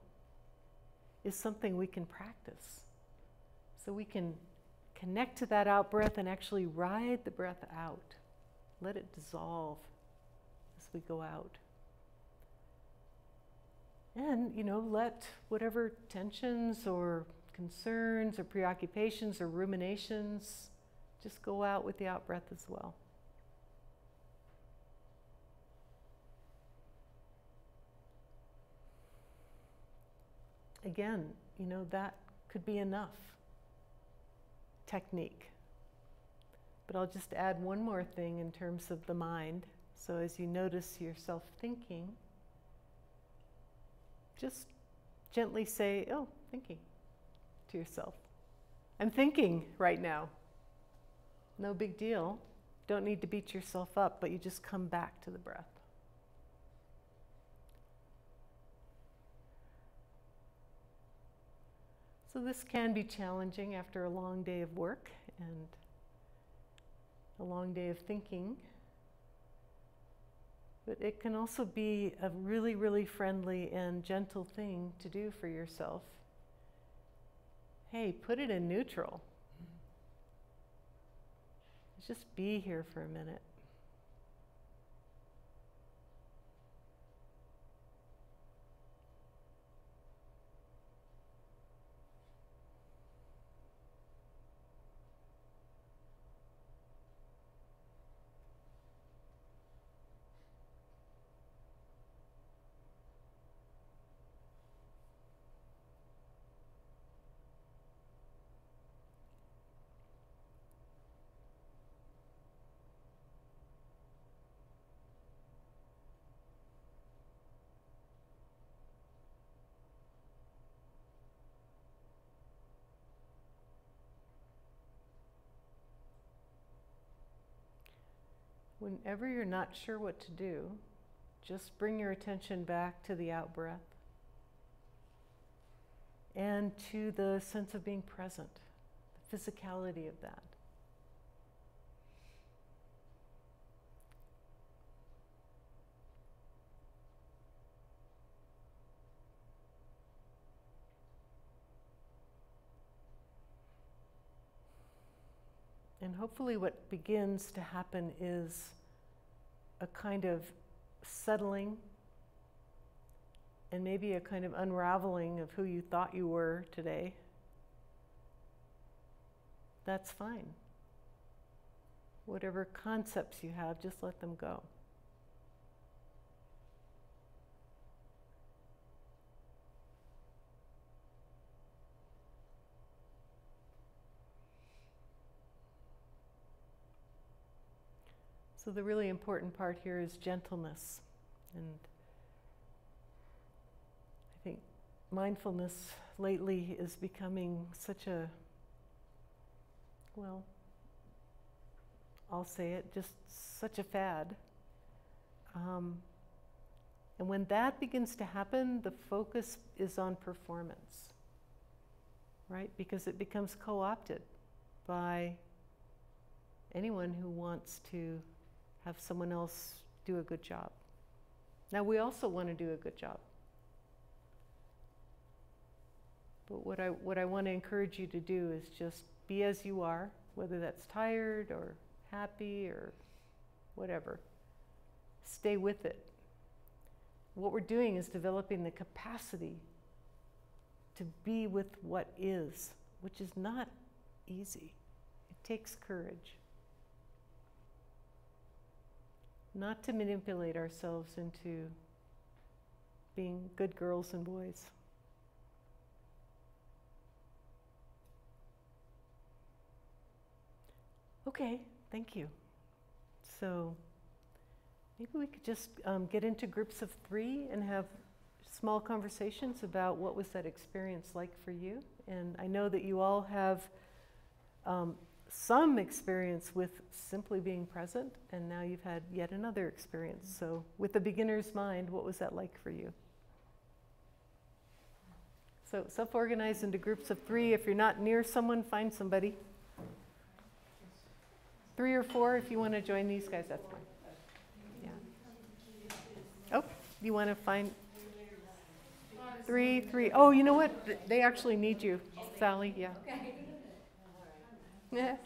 A: is something we can practice. So we can connect to that out-breath and actually ride the breath out. Let it dissolve as we go out. And, let whatever tensions or concerns or preoccupations or ruminations just go out with the out-breath as well. Again, that could be enough technique. But I'll just add one more thing in terms of the mind. So as you notice yourself thinking, just gently say, "Oh, thinking," to yourself. I'm thinking right now. No big deal. Don't need to beat yourself up, but you just come back to the breath. So this can be challenging after a long day of work and a long day of thinking. But it can also be a really, really friendly and gentle thing to do for yourself. Hey, put it in neutral. Just be here for a minute. Whenever you're not sure what to do, Just bring your attention back to the out breath and to the sense of being present, the physicality of that. And hopefully what begins to happen is a kind of settling and maybe a kind of unraveling of who you thought you were today. That's fine. Whatever concepts you have, just let them go. So the really important part here is gentleness. And I think mindfulness lately is becoming such a, well, I'll say it, just such a fad. And when that begins to happen, the focus is on performance, right? Because it becomes co-opted by anyone who wants to have someone else do a good job. Now, we also want to do a good job. But what I want to encourage you to do is just be as you are, whether that's tired or happy or whatever. Stay with it. What we're doing is developing the capacity to be with what is, which is not easy. It takes courage. Not to manipulate ourselves into being good girls and boys. Okay, thank you. So maybe we could just get into groups of 3 and have small conversations about what was that experience like for you. And I know that you all have some experience with simply being present, and now you've had yet another experience. So with the beginner's mind, what was that like for you? So self-organize into groups of 3. If you're not near someone, find somebody. 3 or 4, if you want to join these guys, that's fine. Yeah. Oh, you want to find 3? Oh, you know what? They actually need you, Sally. Yeah. Yeah.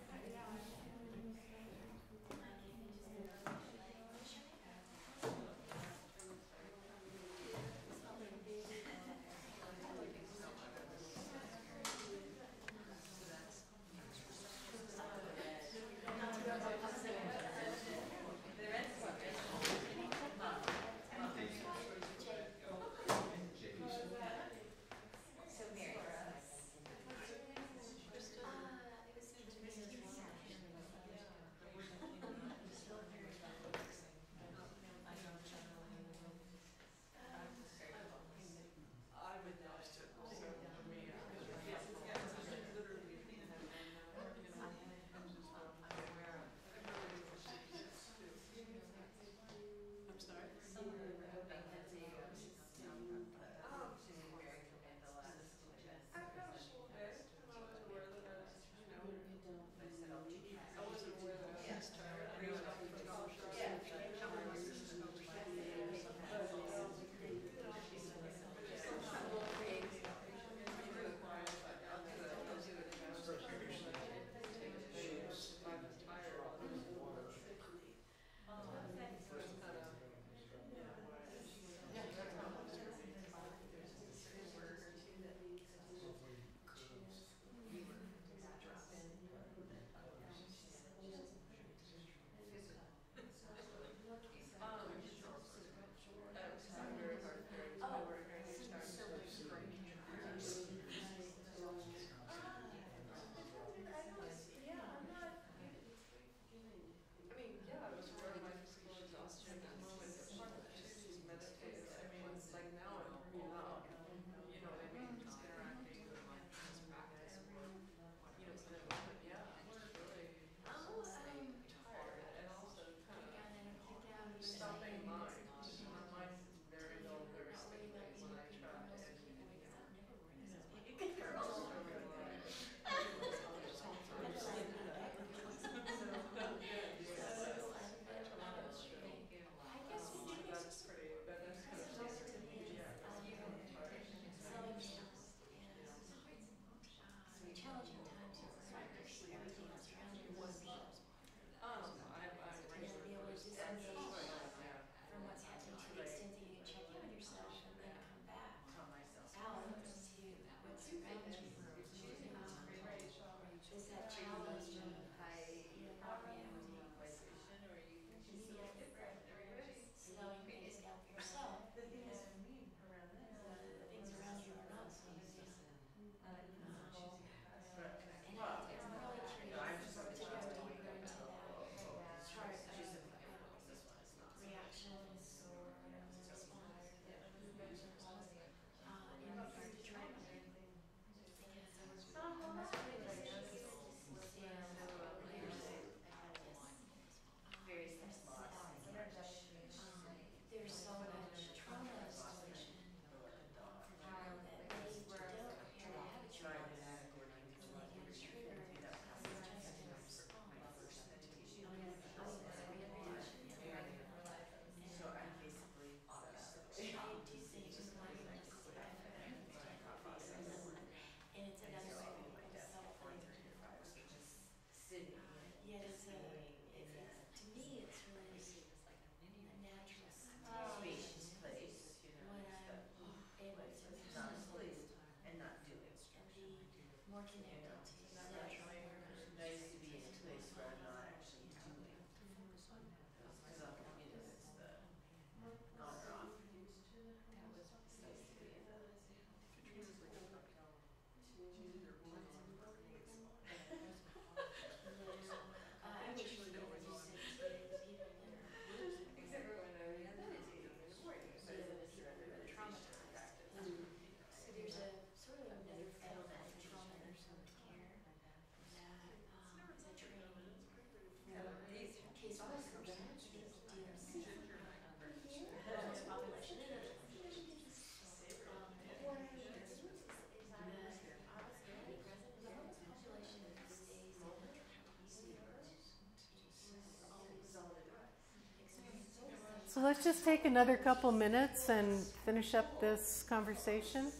A: So let's just take another couple minutes and finish up this conversation.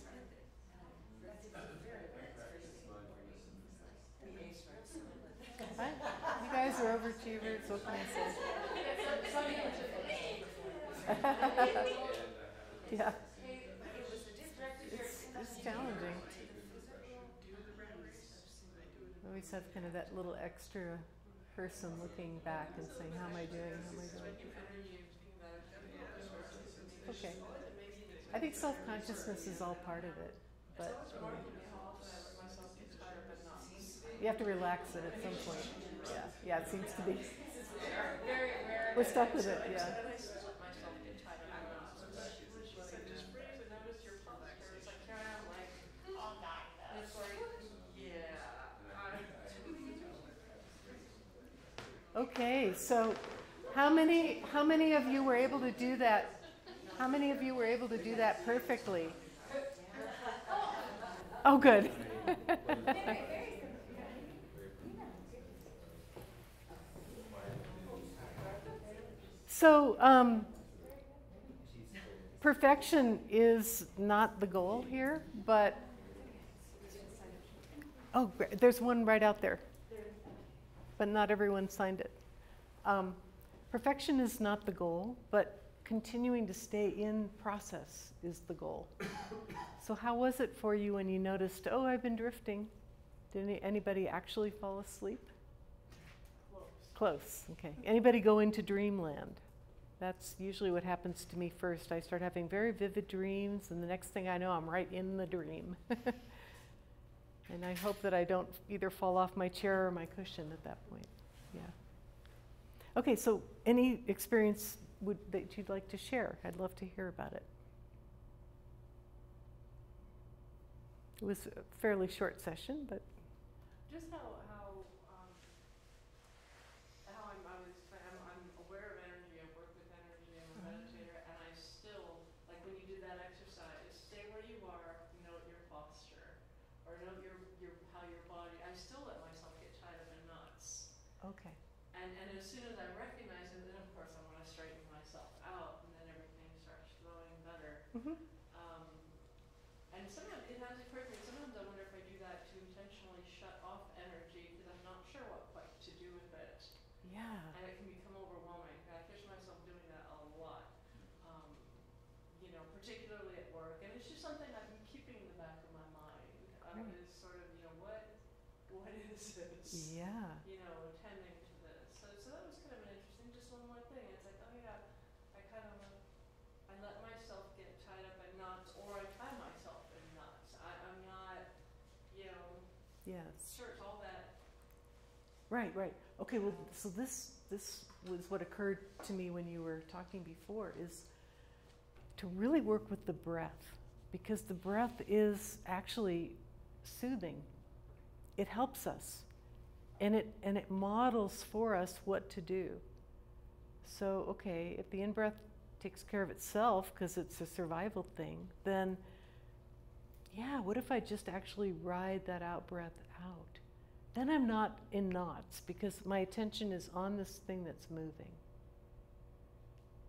A: Hi. You guys are overachievers, what can I say? Yeah. It's challenging. I always have kind of that little extra person looking back and saying, how am I doing? How am I doing? Okay. I think self-consciousness is all part of it. But you have to relax it at some point. Yeah, it seems to be. We're stuck with it, yeah. Okay, so how many of you were able to do that? How many of you were able to do that perfectly? Oh, good. So, perfection is not the goal here, but oh, there's one right out there, but not everyone signed it. Perfection is not the goal, but continuing to stay in process is the goal. So how was it for you when you noticed, oh, I've been drifting? Did anybody actually fall asleep? Close, okay. Anybody go into dreamland? That's usually what happens to me first. I start having very vivid dreams, and the next thing I know, I'm right in the dream. And I hope that I don't either fall off my chair or my cushion at that point. Yeah. Okay, so any experience that you'd like to share? I'd love to hear about it. It was a fairly short session, but
C: Just how I'm aware of energy. I work with energy. I'm a meditator, and I still, like when you did that exercise, stay where you are, note your posture, or note your how your body. I still let myself get tied up in knots.
A: okay.
C: And as soon as I recognize it, then of course I want to straighten myself out, and then everything starts flowing better.
A: Mm-hmm.
C: And sometimes it has occurred to me. Sometimes I wonder if I do that to intentionally shut off energy because I'm not sure what to do with it.
A: Yeah.
C: And it can become overwhelming. I catch myself doing that a lot, particularly at work. And it's just something I've been keeping in the back of my mind. Is sort of, what is this?
A: Yeah.
C: Attending to this. So that was kind of an interesting, just one more thing. It's like, oh yeah, I let myself get tied up in knots, or I tie myself in knots. I'm not,
A: Yes.
C: sure, it's all that.
A: Right. Okay, well, so this was what occurred to me when you were talking before, is to really work with the breath, because the breath is actually soothing. It helps us, and it models for us what to do. So, okay, if the in-breath takes care of itself because it's a survival thing, then yeah, what if I just actually ride that out-breath out? Then I'm not in knots because my attention is on this thing that's moving.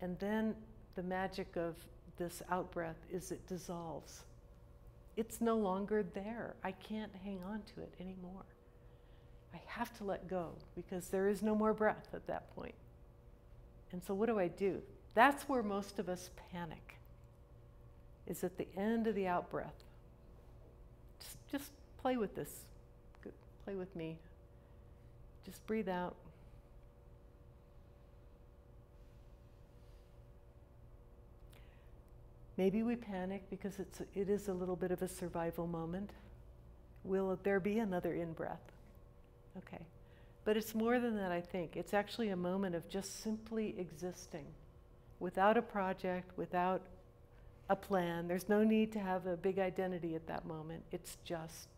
A: And then the magic of this out-breath is it dissolves. It's no longer there. I can't hang on to it anymore. I have to let go because there is no more breath at that point. And so what do? That's where most of us panic, is at the end of the out-breath. Just play with this. Play with me. Just breathe out. Maybe we panic because it is a little bit of a survival moment. Will there be another in-breath? Okay. But it's more than that, I think. It's actually a moment of just simply existing, without a project, without a plan. There's no need to have a big identity at that moment. It's just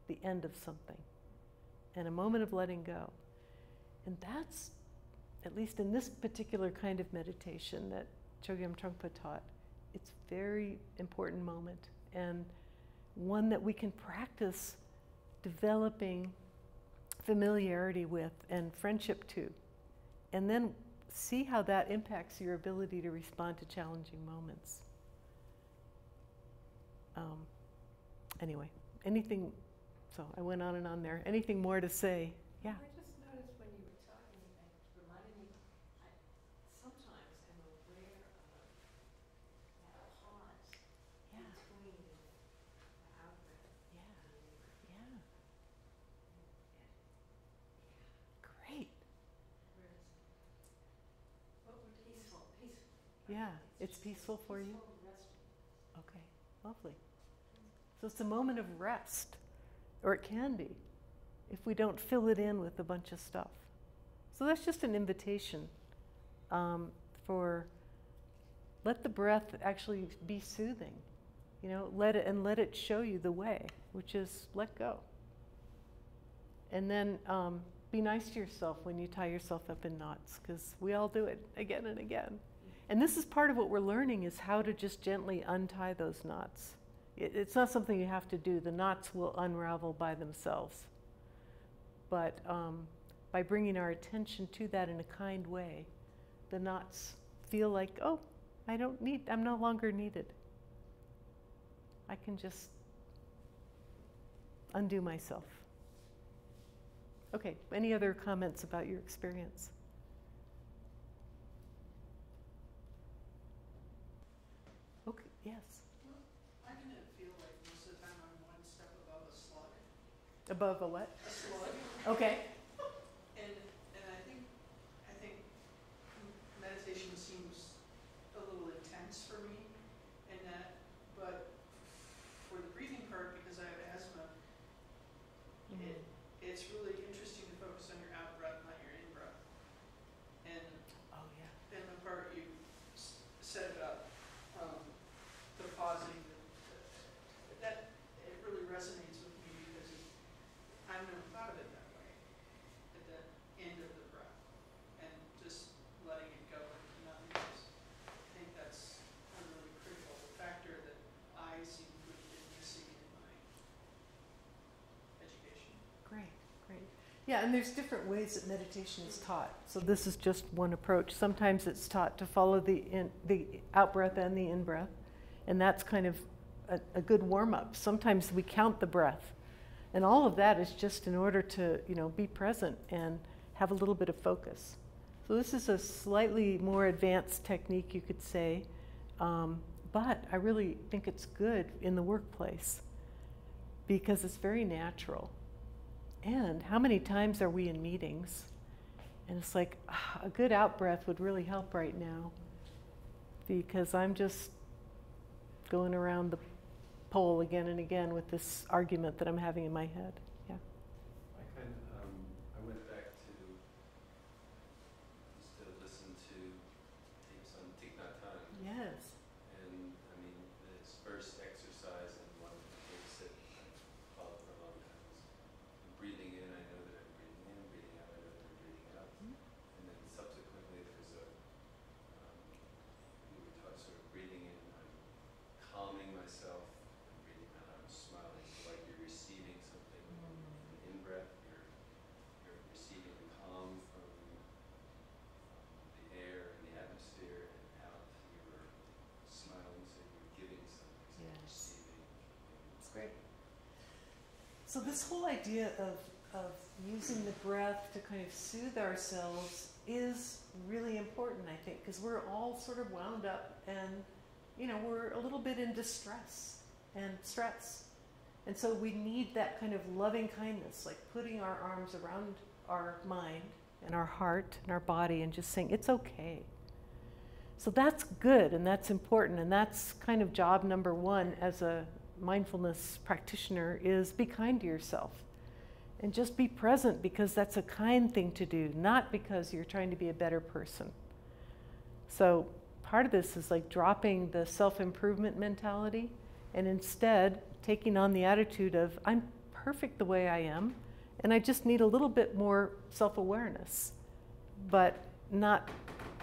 A: the end of something and a moment of letting go. And that's, at least in this particular kind of meditation that Chogyam Trungpa taught, it's a very important moment, and one that we can practice developing familiarity with and friendship to. And then see how that impacts your ability to respond to challenging moments. Anyway, anything, so I went on and on there. Anything more to say? Yeah.
C: I just noticed when you were talking, it reminded me, I sometimes am aware of that pause
A: Yeah.
C: between the out-breath
A: Yeah.
C: and the in-breath.
A: Yeah.
C: Yeah.
A: Great.
C: Where is it? What would peaceful?
A: Yeah. It's peaceful for you?
C: Peaceful, resting.
A: Okay. Lovely. So it's a moment of rest, or it can be, if we don't fill it in with a bunch of stuff. So that's just an invitation for let the breath actually be soothing. You know, let it show you the way, which is let go. And then be nice to yourself when you tie yourself up in knots, because we all do it again and again. And this is part of what we're learning, is how to just gently untie those knots. It's not something you have to do. The knots will unravel by themselves. But by bringing our attention to that in a kind way, the knots feel like, oh, I'm no longer needed. I can just undo myself. Okay, any other comments about your experience? Okay, yes.
D: I kind of feel like most of the time I'm one step above a slug.
A: Above a what?
D: A slug.
A: Okay.
D: And I think meditation seems a little intense for me in that, but for the breathing part, because I have asthma, it's really interesting to focus on your out breath, not your in breath. And
A: Oh yeah.
D: and the part you said about the pausing, that it really resonates with me because I've never thought of it that way, at the end of the breath, and just letting it go and not lose. I think that's a really critical factor that I seem to have been missing in my education.
A: Great, great. Yeah, and there's different ways that meditation is taught. So this is just one approach. Sometimes it's taught to follow the out breath and the in breath, and that's kind of a good warm up. Sometimes we count the breath, and all of that is just in order to, be present and have a little bit of focus. So this is a slightly more advanced technique, you could say, but I really think it's good in the workplace because it's very natural. And how many times are we in meetings? And it's like, a good out breath would really help right now, because I'm just going around the pole again and again with this argument that I'm having in my head. Yeah.
F: I went back to used to listen to tapes on Thich Nhat Hanh.
A: Yes.
F: And I mean, this first exercise in one of the tapes that I followed for a long time was breathing in, I know that I'm breathing in, breathing out, I know that I'm breathing out. And then subsequently there's we were taught sort of breathing in, I'm calming myself, and breathing out, I'm smiling, so like you're receiving something. And in breath, you're receiving the calm from the air and the atmosphere, and out you're smiling, so you're giving something, so you're
A: Yes.
F: receiving.
A: It's great. So this whole idea of using the breath to kind of soothe ourselves is really important, I think, because we're all sort of wound up and, we're a little bit in distress and stress. And so we need that kind of loving kindness, like putting our arms around our mind and our heart and our body and just saying, it's okay. So that's good and that's important, and that's kind of job number one as a mindfulness practitioner, is be kind to yourself. And just be present, because that's a kind thing to do, not because you're trying to be a better person. So part of this is like dropping the self-improvement mentality and instead taking on the attitude of, I'm perfect the way I am, and I just need a little bit more self-awareness, but not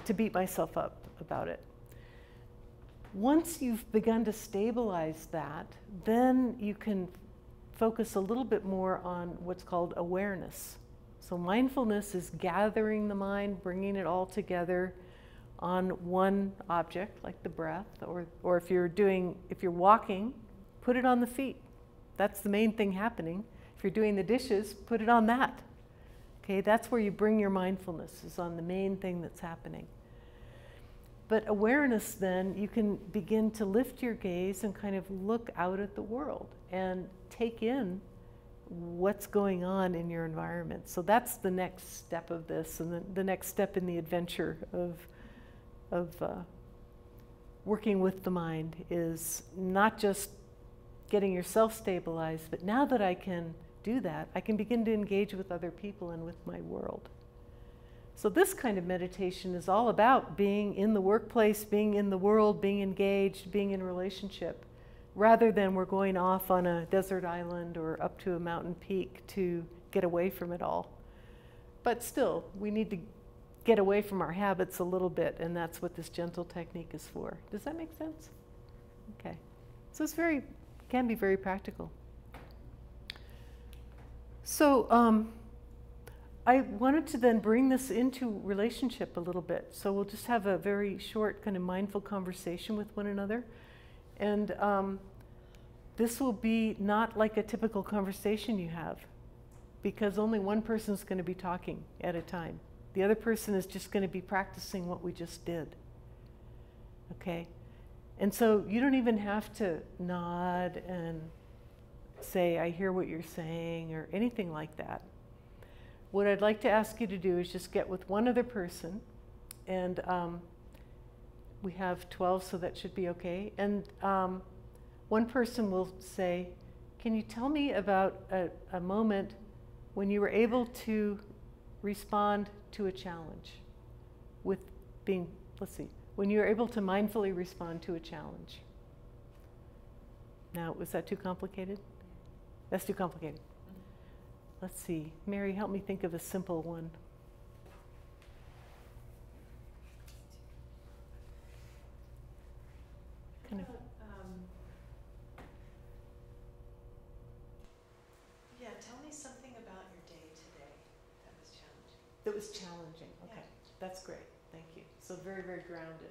A: to beat myself up about it. Once you've begun to stabilize that, then you can focus a little bit more on what's called awareness. So mindfulness is gathering the mind, bringing it all together on one object, like the breath, or if you're walking, put it on the feet. That's the main thing happening. If you're doing the dishes, put it on that. Okay, that's where you bring your mindfulness, is on the main thing that's happening. But awareness, then, you can begin to lift your gaze and kind of look out at the world and take in what's going on in your environment. So that's the next step of this, and the next step in the adventure of working with the mind is not just getting yourself stabilized, but now that I can do that, I can begin to engage with other people and with my world. So this kind of meditation is all about being in the workplace, being in the world, being engaged, being in relationship, rather than we're going off on a desert island or up to a mountain peak to get away from it all. But still, we need to get away from our habits a little bit, and that's what this gentle technique is for. Does that make sense? Okay. So it's can be very practical. So I wanted to then bring this into relationship a little bit. So we'll just have a very short kind of mindful conversation with one another. And this will be not like a typical conversation you have, because only one person's going to be talking at a time. The other person is just going to be practicing what we just did. Okay? And so you don't even have to nod and say, I hear what you're saying, or anything like that. What I'd like to ask you to do is just get with one other person, and we have 12, so that should be okay. And one person will say, can you tell me about a moment when you were able to respond to a challenge with being, when you were able to mindfully respond to a challenge? Now, was that too complicated? That's too complicated. Let's see. Mary, help me think of a simple one. Kind of.
H: Yeah, tell me something about your day today that was challenging.
A: That was challenging. Okay,
H: Yeah.
A: That's great. Thank you. So very, very grounded.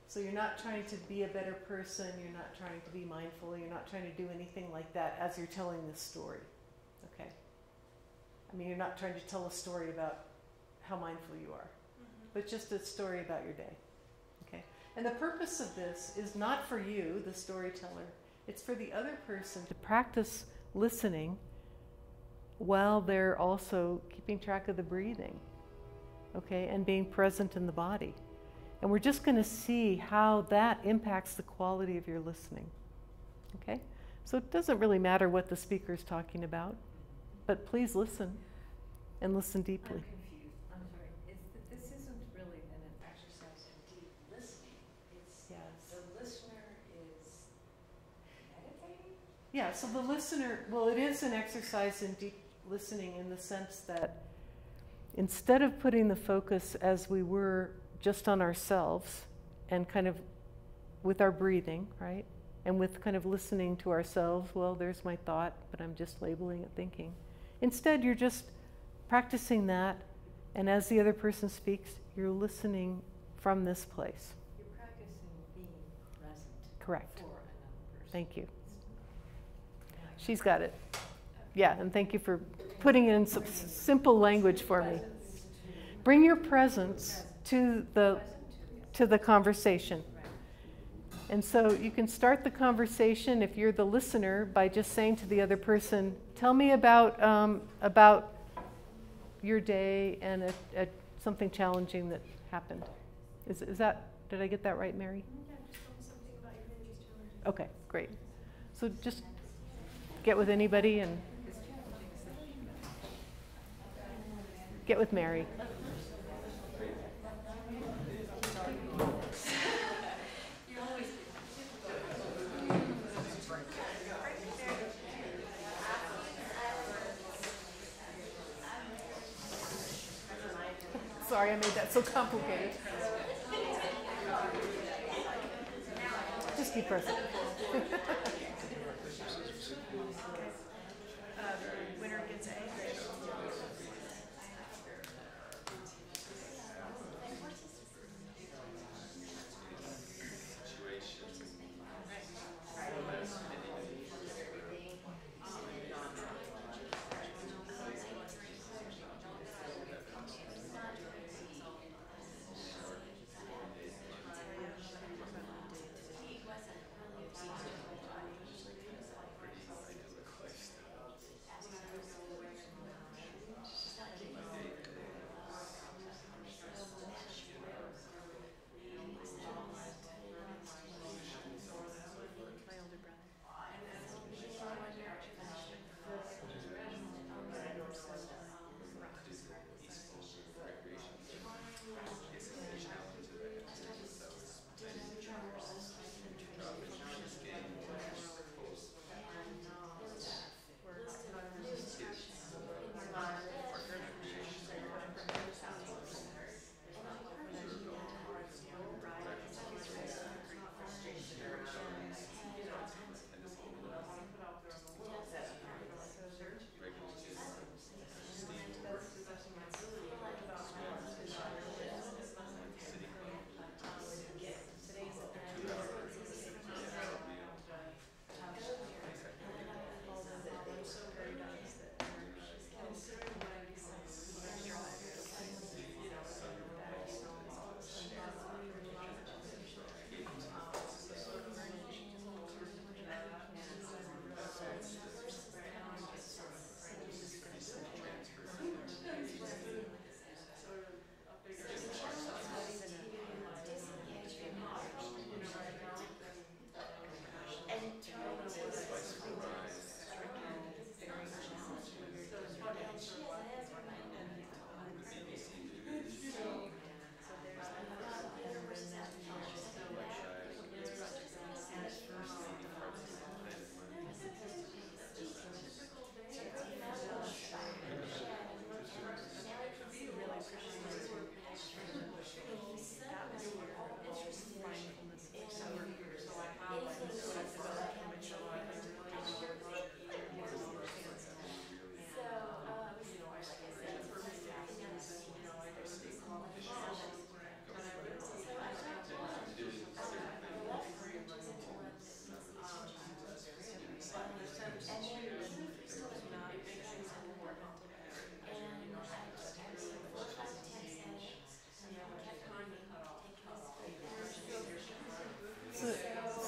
A: So you're not trying to be a better person. You're not trying to be mindful. You're not trying to do anything like that as you're telling this story. Okay. I mean, you're not trying to tell a story about how mindful you are, but just a story about your day. Okay. And the purpose of this is not for you, the storyteller. It's for the other person to practice listening while they're also keeping track of the breathing. Okay, and being present in the body. And we're just going to see how that impacts the quality of your listening. Okay? So it doesn't really matter what the speaker is talking about, but please listen, and listen deeply.
B: I'm confused. I'm sorry. It's that this isn't really an exercise in deep listening. It's the listener is meditating?
A: Yeah, so the listener, well, it is an exercise in deep listening in the sense that instead of putting the focus as we were just on ourselves and kind of with our breathing, right? And with kind of listening to ourselves, well, there's my thought, but I'm just labeling it thinking. Instead, you're just practicing that, and as the other person speaks, you're listening from this place.
B: You're practicing being present.
A: Correct.
B: For another person.
A: Thank you. She's got it. Yeah, and thank you for putting it in some simple language for me. Bring your presence to the conversation. And so you can start the conversation, if you're the listener, by just saying to the other person, tell me about your day and something challenging that happened. Is that, did I get that right, Mary?
H: Yeah, just tell me something about your day that was challenging.
A: Okay, great. So just get with anybody and get with Mary. Sorry, I made that so complicated. Just be present.
H: Winner gets A.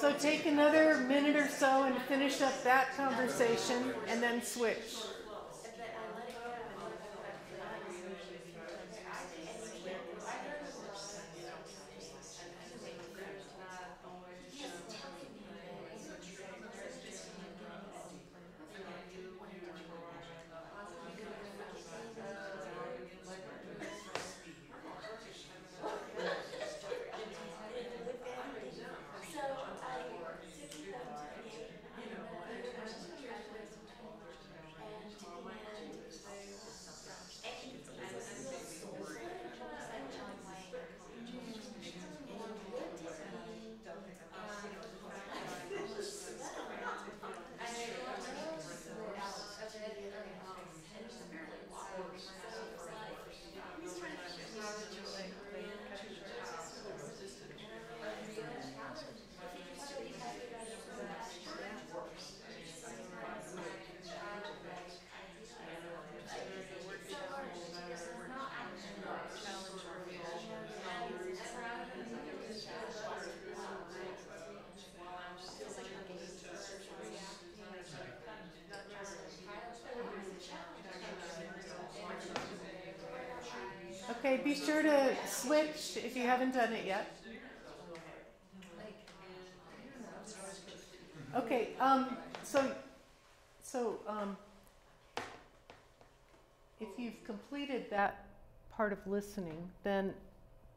A: So take another minute or so and finish up that conversation and then switch. Okay, be sure to switch if you haven't done it yet. Okay, if you've completed that part of listening, then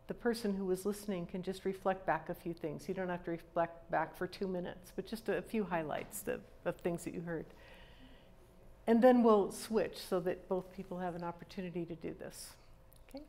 A: the person who was listening can just reflect back a few things. You don't have to reflect back for 2 minutes, but just a few highlights of things that you heard. And then we'll switch so that both people have an opportunity to do this. Okay?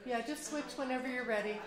A: Yeah, just switch whenever you're ready.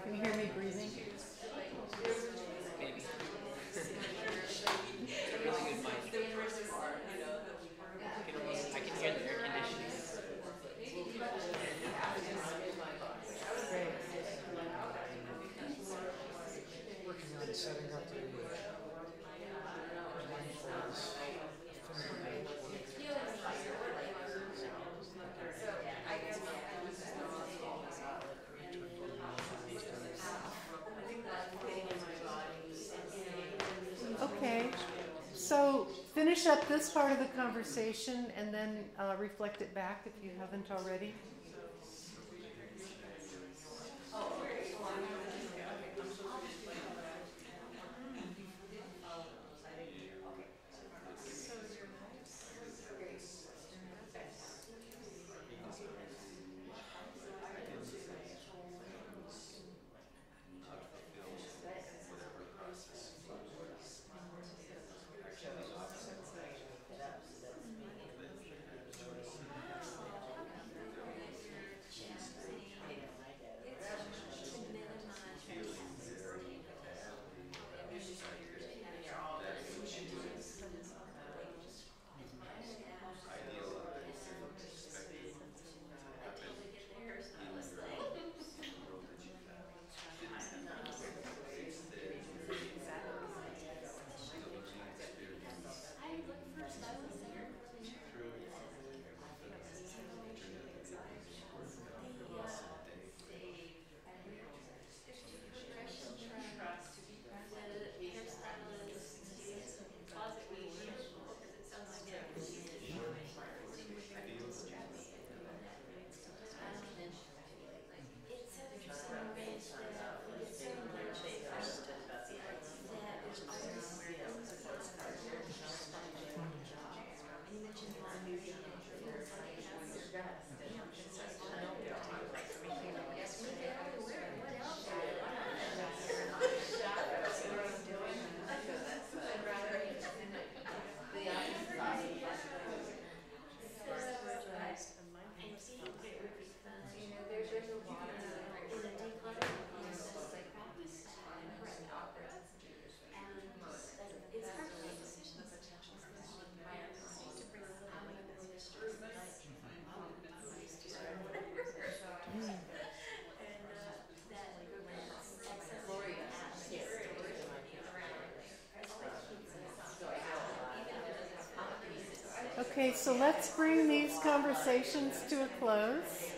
A: Can you hear me breathing?
I: Maybe. It's a really good mic. I can hear the air conditioning.
A: Great.
G: Working on setting up a mindfulness affinity
A: Okay, so finish up this part of the conversation and then reflect it back if you haven't already. Okay, so let's bring these conversations to a close.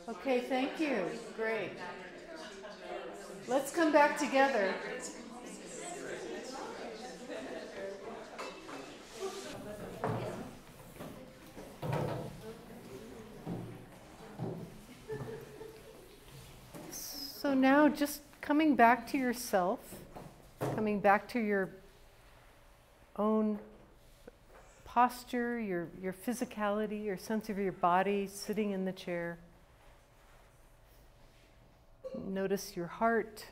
A: Okay, thank you. Great. Let's come back together. So now just coming back to yourself, coming back to your own posture, your physicality, your sense of your body sitting in the chair. Notice your heart.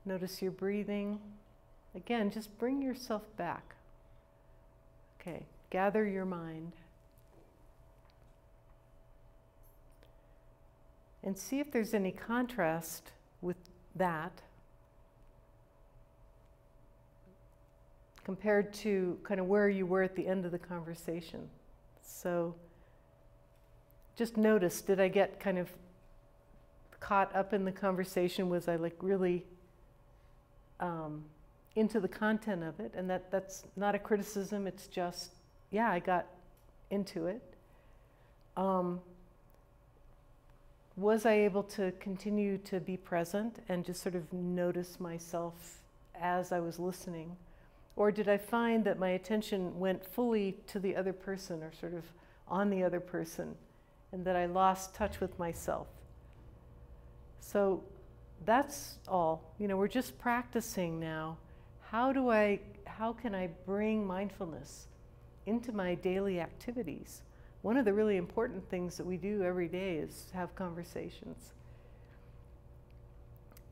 A: Notice your breathing. Again, just bring yourself back. Okay, gather your mind. And see if there's any contrast with that compared to kind of where you were at the end of the conversation. So just notice, did I get kind of caught up in the conversation? Was I like really into the content of it? And that's not a criticism, it's just, yeah, I got into it. Was I able to continue to be present and just sort of notice myself as I was listening? Or did I find that my attention went fully to the other person or sort of on the other person and that I lost touch with myself? So that's all. You know, we're just practicing now. How can I bring mindfulness into my daily activities? One of the really important things that we do every day is have conversations.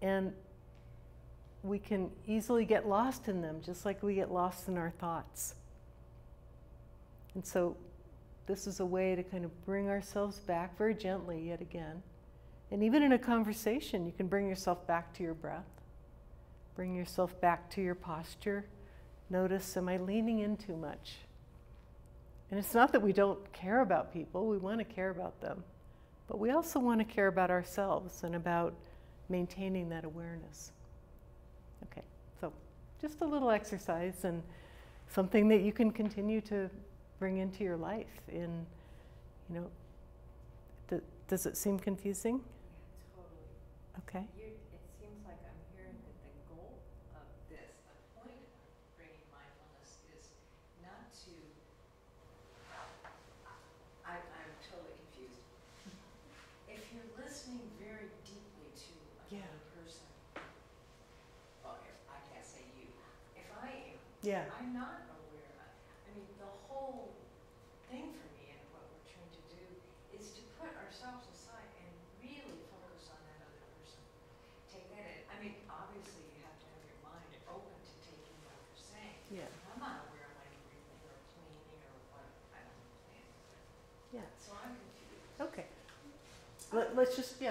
A: And we can easily get lost in them, just like we get lost in our thoughts. And so this is a way to kind of bring ourselves back very gently yet again. And even in a conversation, you can bring yourself back to your breath. Bring yourself back to your posture. Notice, am I leaning in too much? And it's not that we don't care about people, we want to care about them. But we also want to care about ourselves and about maintaining that awareness. Okay, so just a little exercise and something that you can continue to bring into your life in, you know, does it seem confusing?
B: Totally.
A: Okay.
B: It seems like I'm hearing that the goal of this, the point of bringing mindfulness is not to, I'm totally confused. If you're listening very deeply to another person, well, I can't say you, if I am, I'm not aware of, I mean, the whole thing for me and what we're trying to do is to put ourselves aside and really focus on that other person. Take that in. I mean, obviously you have to have your mind open to taking what they're saying.
A: Yeah.
B: I'm not aware of like breathing or cleaning or what, I don't understand.
A: Yeah.
B: So I'm confused.
A: Okay.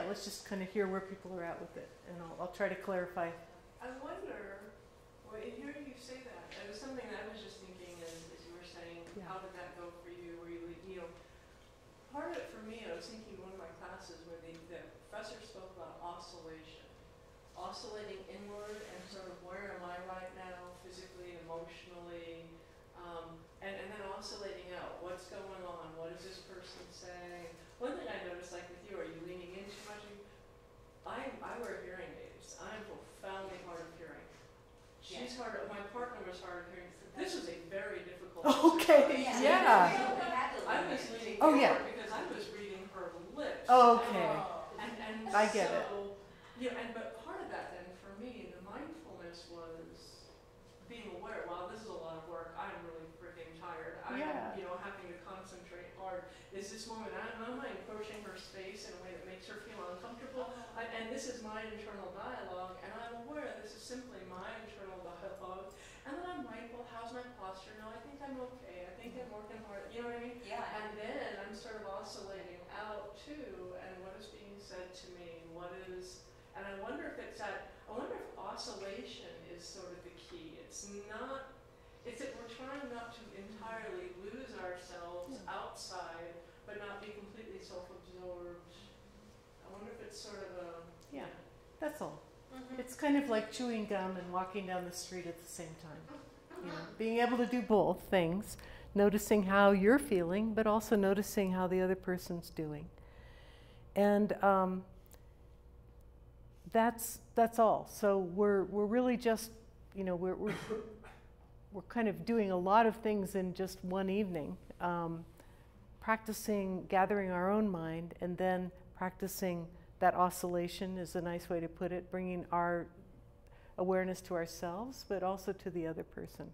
A: Let's just kind of hear where people are at with it, and I'll try to clarify.
C: I wonder, well, hearing you say that, it was something that I was just thinking as you were saying, how did that go for you? Were you know, part of it for me, I was thinking one of my classes where the professor spoke about oscillation. Oscillating inward and sort of where am I right now, physically, emotionally, and then oscillating out. What's going on? What is this person saying? One thing I noticed, like with you, are you leaning in too much? I wear hearing aids. I'm profoundly hard of hearing. She's hard. My partner was hard of hearing. This was a very difficult.
A: Okay.
C: exercise.
A: Yeah.
C: I was leaning
A: Oh,
C: forward
A: yeah.
C: because I was reading her lips.
A: Okay.
C: And
A: I get it.
C: Yeah, but part of that then for me, the mindfulness was being aware. Wow, this is a lot of work. I'm really freaking tired. I am, having to concentrate hard. Is this woman, am I encroaching her space in a way that makes her feel uncomfortable? And this is my internal dialogue, and I'm aware this is simply my internal dialogue. And then I'm mindful, how's my posture? No, I think I'm okay. I think I'm working hard. You know what I mean?
B: Yeah.
C: And then I'm sort of oscillating out too, and what is being said to me? What is, and I wonder if it's that, I wonder if oscillation is sort of the key. It's not, it's that we're trying not to entirely lose ourselves outside, but not be completely self-absorbed. I wonder if it's sort of a,
A: Yeah, that's all.
B: Mm-hmm.
A: It's kind of like chewing gum and walking down the street at the same time. You know, being able to do both things, noticing how you're feeling, but also noticing how the other person's doing. And that's all. So we're really just, you know, we're kind of doing a lot of things in just one evening, practicing gathering our own mind, and then practicing that oscillation is a nice way to put it, bringing our awareness to ourselves, but also to the other person.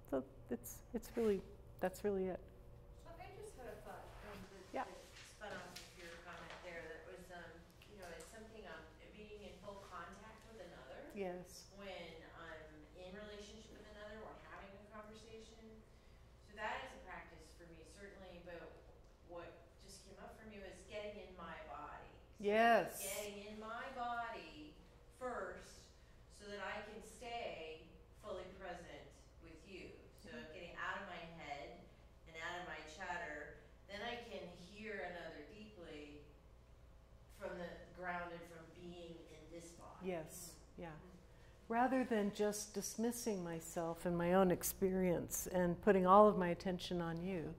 A: So it's really, that's really it.
B: So I just had a thought
A: Yeah.
B: that spun off of your comment there that was, you know, it's something being in full contact with another.
A: Yes.
B: When I'm in relationship with another or having a conversation. So that is a practice for me, certainly, but what just came up for me was getting in my body. So
A: Yes.
B: getting in my body first so that I can stay fully present with you. So getting out of my head and out of my chatter, then I can hear another deeply from the grounded from being in this body.
A: Yes. Yeah. Rather than just dismissing myself and my own experience and putting all of my attention on you,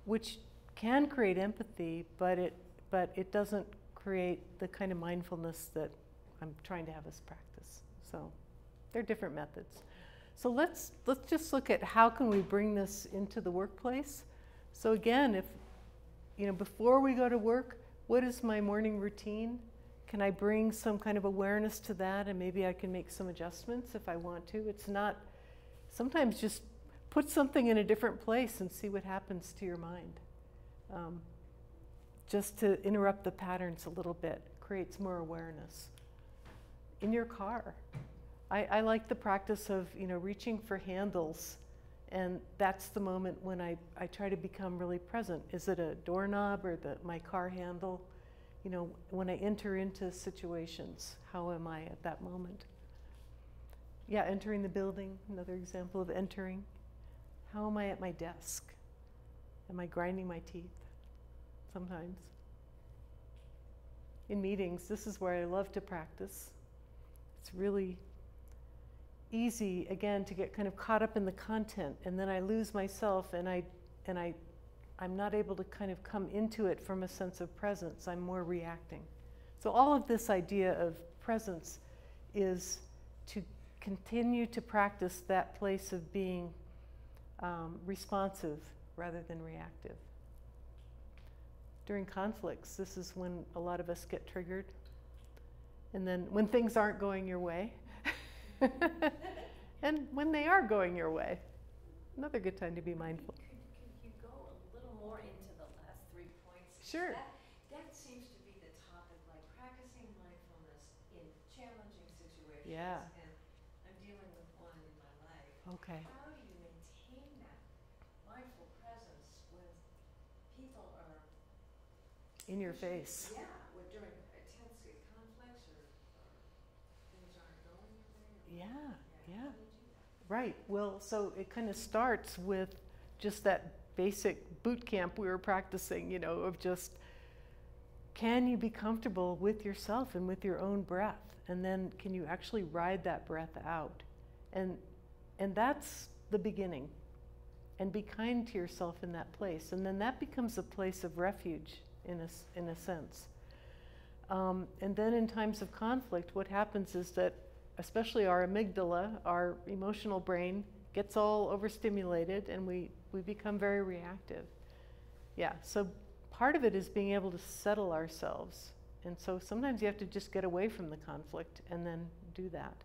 A: which can create empathy, but it doesn't create the kind of mindfulness that I'm trying to have us practice. So they're different methods. So let's just look at how can we bring this into the workplace. So again, if, you know, before we go to work, what is my morning routine? Can I bring some kind of awareness to that, and maybe I can make some adjustments if I want to? It's not, sometimes just put something in a different place and see what happens to your mind. Just to interrupt the patterns a little bit, creates more awareness. In your car, I like the practice of, you know, reaching for handles, and that's the moment when I try to become really present. Is it a doorknob or my car handle? You know, when I enter into situations, how am I at that moment? Yeah, entering the building, another example of entering. How am I at my desk? Am I grinding my teeth? Sometimes. In meetings, this is where I love to practice. It's really easy, again, to get kind of caught up in the content, and then I lose myself, and I'm not able to kind of come into it from a sense of presence. I'm more reacting. So all of this idea of presence is to continue to practice that place of being responsive rather than reactive. During conflicts, this is when a lot of us get triggered. And then when things aren't going your way, and when they are going your way, another good time to be mindful.
B: Could you go a little more into the last 3 points?
A: Sure.
B: That seems to be the topic, like practicing mindfulness in challenging situations.
A: Yeah.
B: And I'm dealing with one in my life.
A: Okay.
B: How do you maintain that mindful presence when people are
A: In your face.
B: Yeah, during intense conflicts or things aren't going your way?
A: Yeah, yeah.
B: How do you do that?
A: Right. Well, so it kind of starts with just that basic boot camp we were practicing, you know, of just, can you be comfortable with yourself and with your own breath? And then can you actually ride that breath out? And that's the beginning. And be kind to yourself in that place. And then that becomes a place of refuge in a sense. And then in times of conflict, what happens is that especially our amygdala, our emotional brain, gets all overstimulated, and we become very reactive. Yeah, so part of it is being able to settle ourselves. And so sometimes you have to just get away from the conflict and then do that.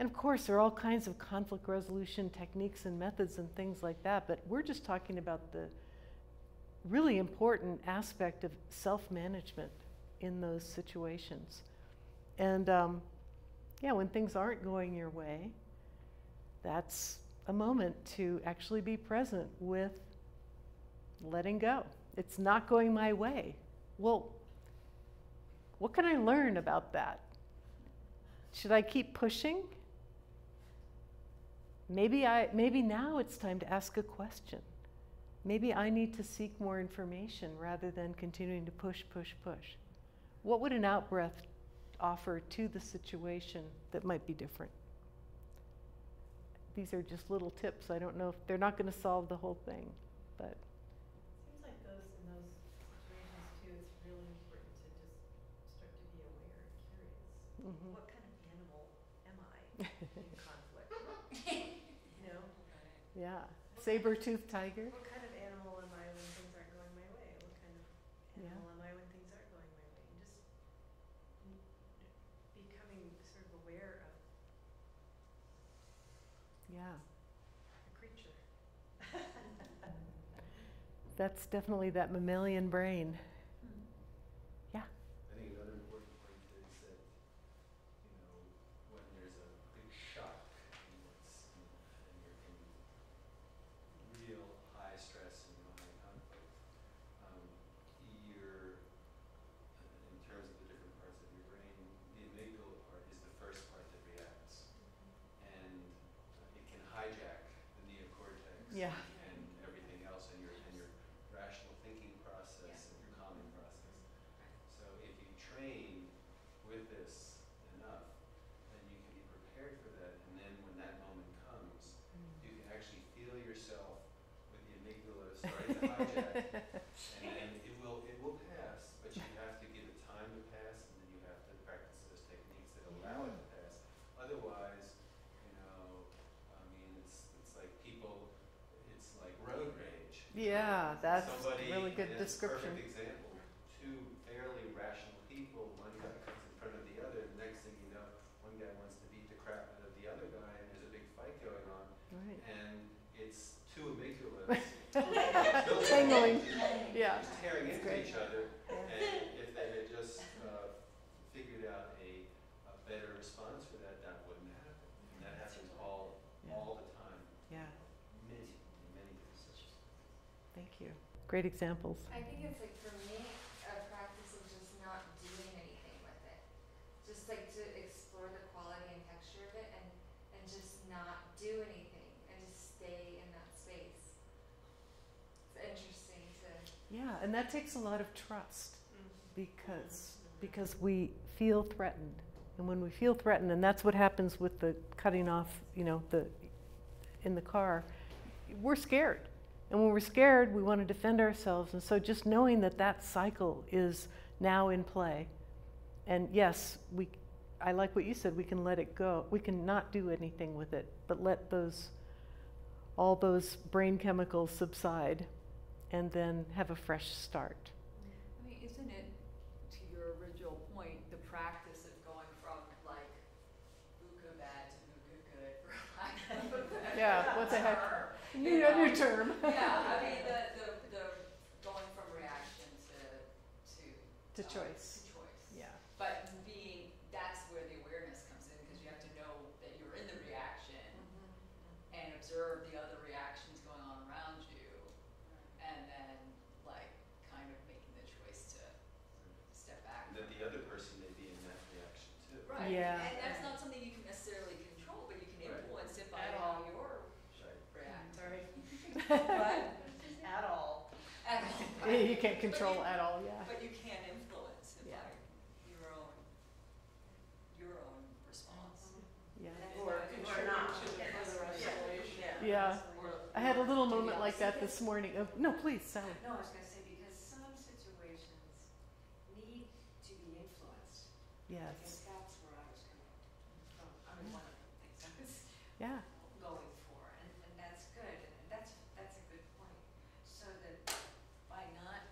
A: And of course, there are all kinds of conflict resolution techniques and methods and things like that, but we're just talking about the really important aspect of self-management in those situations. And yeah, when things aren't going your way, that's a moment to actually be present with letting go. It's not going my way. Well, what can I learn about that? Should I keep pushing? Maybe now it's time to ask a question. Maybe I need to seek more information rather than continuing to push, push, push. What would an out-breath offer to the situation that might be different? These are just little tips. I don't know if they're not going to solve the whole thing, but.
H: Seems like in those situations too, it's really important to just start to be aware and curious.
A: Mm-hmm.
H: What kind of animal am I in conflict? You know?
A: Yeah. Saber-toothed tiger.
H: What kind of animal am I when things aren't going my way? What kind of animal am I when things are going my way? And just becoming sort of aware of
A: Yeah.
H: the creature.
A: That's definitely that mammalian brain. Yeah.
F: I think another important point is that, you know, when there's a big shock and you're in real high stress and real high conflict, you're, in terms of the different parts of your brain, the amygdala part is the first part that reacts. And it can hijack the neocortex
A: Yeah.
F: and everything else and your rational thinking process and your calming process. So if you train with this enough, then you can be prepared for that. And then when that moment comes, you can actually feel yourself with the amygdala starting to hijack. And then it will pass, but you have to give it time to pass, and then you have to practice those techniques that allow it to pass. Otherwise, you know, I mean, it's like people, it's like road rage.
A: Yeah, that's
F: Somebody,
A: a really good
F: and that's a
A: description.
F: perfect example. Two fairly rational people, one guy comes in front of the other, the next thing you know, one guy wants to beat the crap out of the other guy, and there's a big fight going on,
A: Right.
F: and it's two amygdalas
A: Tangling. Yeah.
F: tearing into
A: great.
F: each other,
A: Yeah.
F: and if they had just figured out a better response for that, that wouldn't happen. And that happens all the time.
A: Yeah.
F: Many cases.
A: Thank you. Great examples.
J: I think it's like for me, a practice of just not doing anything with it. Just like to explore the quality and texture of it and just not do anything and just stay in that space. It's interesting to.
A: Yeah, and that takes a lot of trust because we feel threatened. And when we feel threatened, and that's what happens with the cutting off, you know, in the car, we're scared. And when we're scared, we want to defend ourselves. And so just knowing that that cycle is now in play. And yes, I like what you said, we can let it go. We can not do anything with it, but let all those brain chemicals subside and then have a fresh start.
E: I mean, isn't it, to your original point, the practice of going from like VUCA bad to VUCA good, for lack of a better
A: Yeah, what the heck?
E: term,
A: Need a new term.
E: Yeah, I mean, the going from reaction to
A: choice.
E: To choice.
A: Yeah.
E: But that's where the awareness comes in, because you have to know that you're in the reaction and observe the other reactions going on around you, and then like kind of making the choice to step back.
F: And that the other person may be in that reaction too.
E: Right.
A: Yeah.
E: And that's not something you can necessarily control, but you can
F: Right.
E: influence it by
H: At
E: how
H: all.
E: you're
F: Right.
E: reacting.
H: Sorry.
E: But
H: At all.
E: at all.
A: You can't control at all, yeah.
E: But you can influence it
A: Yeah.
E: by your own response.
A: Yeah.
C: Or
H: not.
C: contribution to further escalation.
A: Yeah. I had a little moment like that this morning. Oh, no, please, Sally.
B: No, I was gonna say, because some situations need to be influenced. I
A: Yes.
B: guess that's where I was coming from. I mean, one of the things I was
A: Yeah.
B: going for, and that's good, and that's a good point. So that by not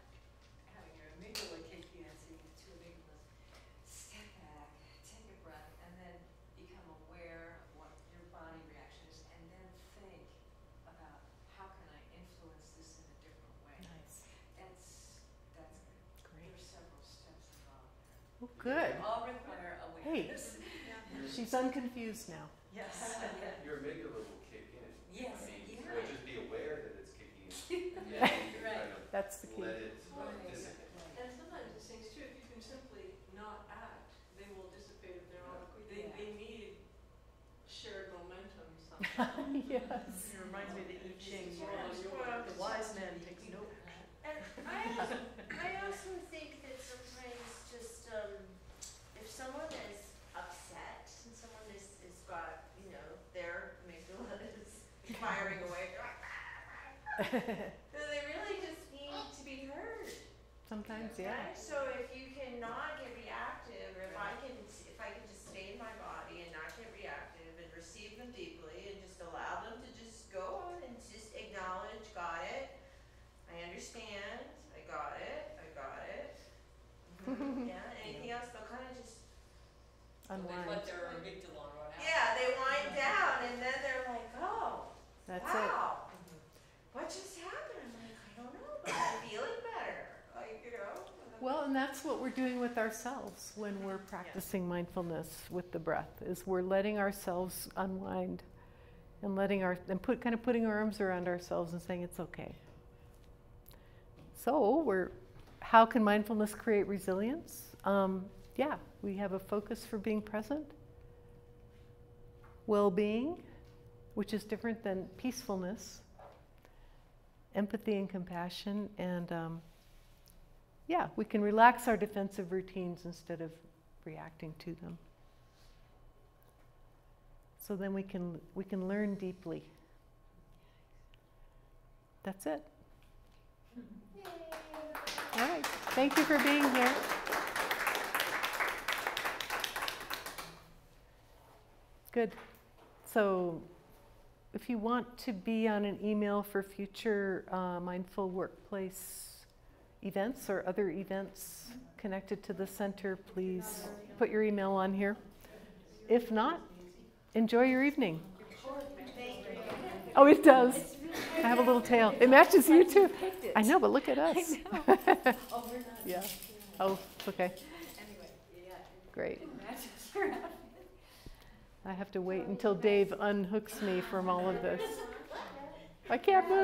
B: having your amygdala kick in, so you have two amygdalas, step back, take a breath, and then become aware of what
A: Oh, good.
E: All require
A: Hey,
E: awareness.
A: she's unconfused now.
H: Yes.
F: Your amygdala will kick in.
E: Yes,
F: I mean,
E: yeah.
F: you'll just be aware that it's kicking in, and then
A: Yeah.
F: you can
E: Right.
F: kind of
A: That's the key.
F: let it
E: Right.
F: dissipate.
C: And sometimes it seems too, if you can simply not act, they will dissipate of their own accord.
E: Yeah.
C: They need shared momentum somehow.
A: Yes.
H: It reminds me of the I Ching,
C: Well,
H: the wise man takes no action.
B: And I also think that sometimes just, if someone is upset and someone is got, you know, their amygdala is firing away, so they really just need to be heard.
A: Sometimes, yeah.
B: Right? So if you cannot get reactive, or if I can just stay in my body and not get reactive and receive them deeply and just allow them to just go on and just acknowledge, got it, I understand, I got it. Yeah, anything else, they'll kind of just,
E: They
A: Unwind.
E: let their amygdala run out.
B: yeah, they wind down and then they're like, oh,
A: That's
B: wow, what just happened? I'm like, I don't know, but I'm feeling better, like, you know.
A: Well, and that's what we're doing with ourselves when we're practicing mindfulness with the breath, is we're letting ourselves unwind and kind of putting our arms around ourselves and saying it's okay. So how can mindfulness create resilience? Yeah, we have a focus for being present, well-being, which is different than peacefulness, empathy and compassion, and yeah, we can relax our defensive routines instead of reacting to them. So then we can learn deeply. That's it. All right. Thank you for being here. Good. So if you want to be on an email for future mindful workplace events or other events connected to the center, please put your email on here. If not, enjoy your evening. Oh, it does. I have a little tail. It matches you too. I know, but look at us. Yeah. Oh, it's okay. Great. I have to wait until Dave unhooks me from all of this. I can't move.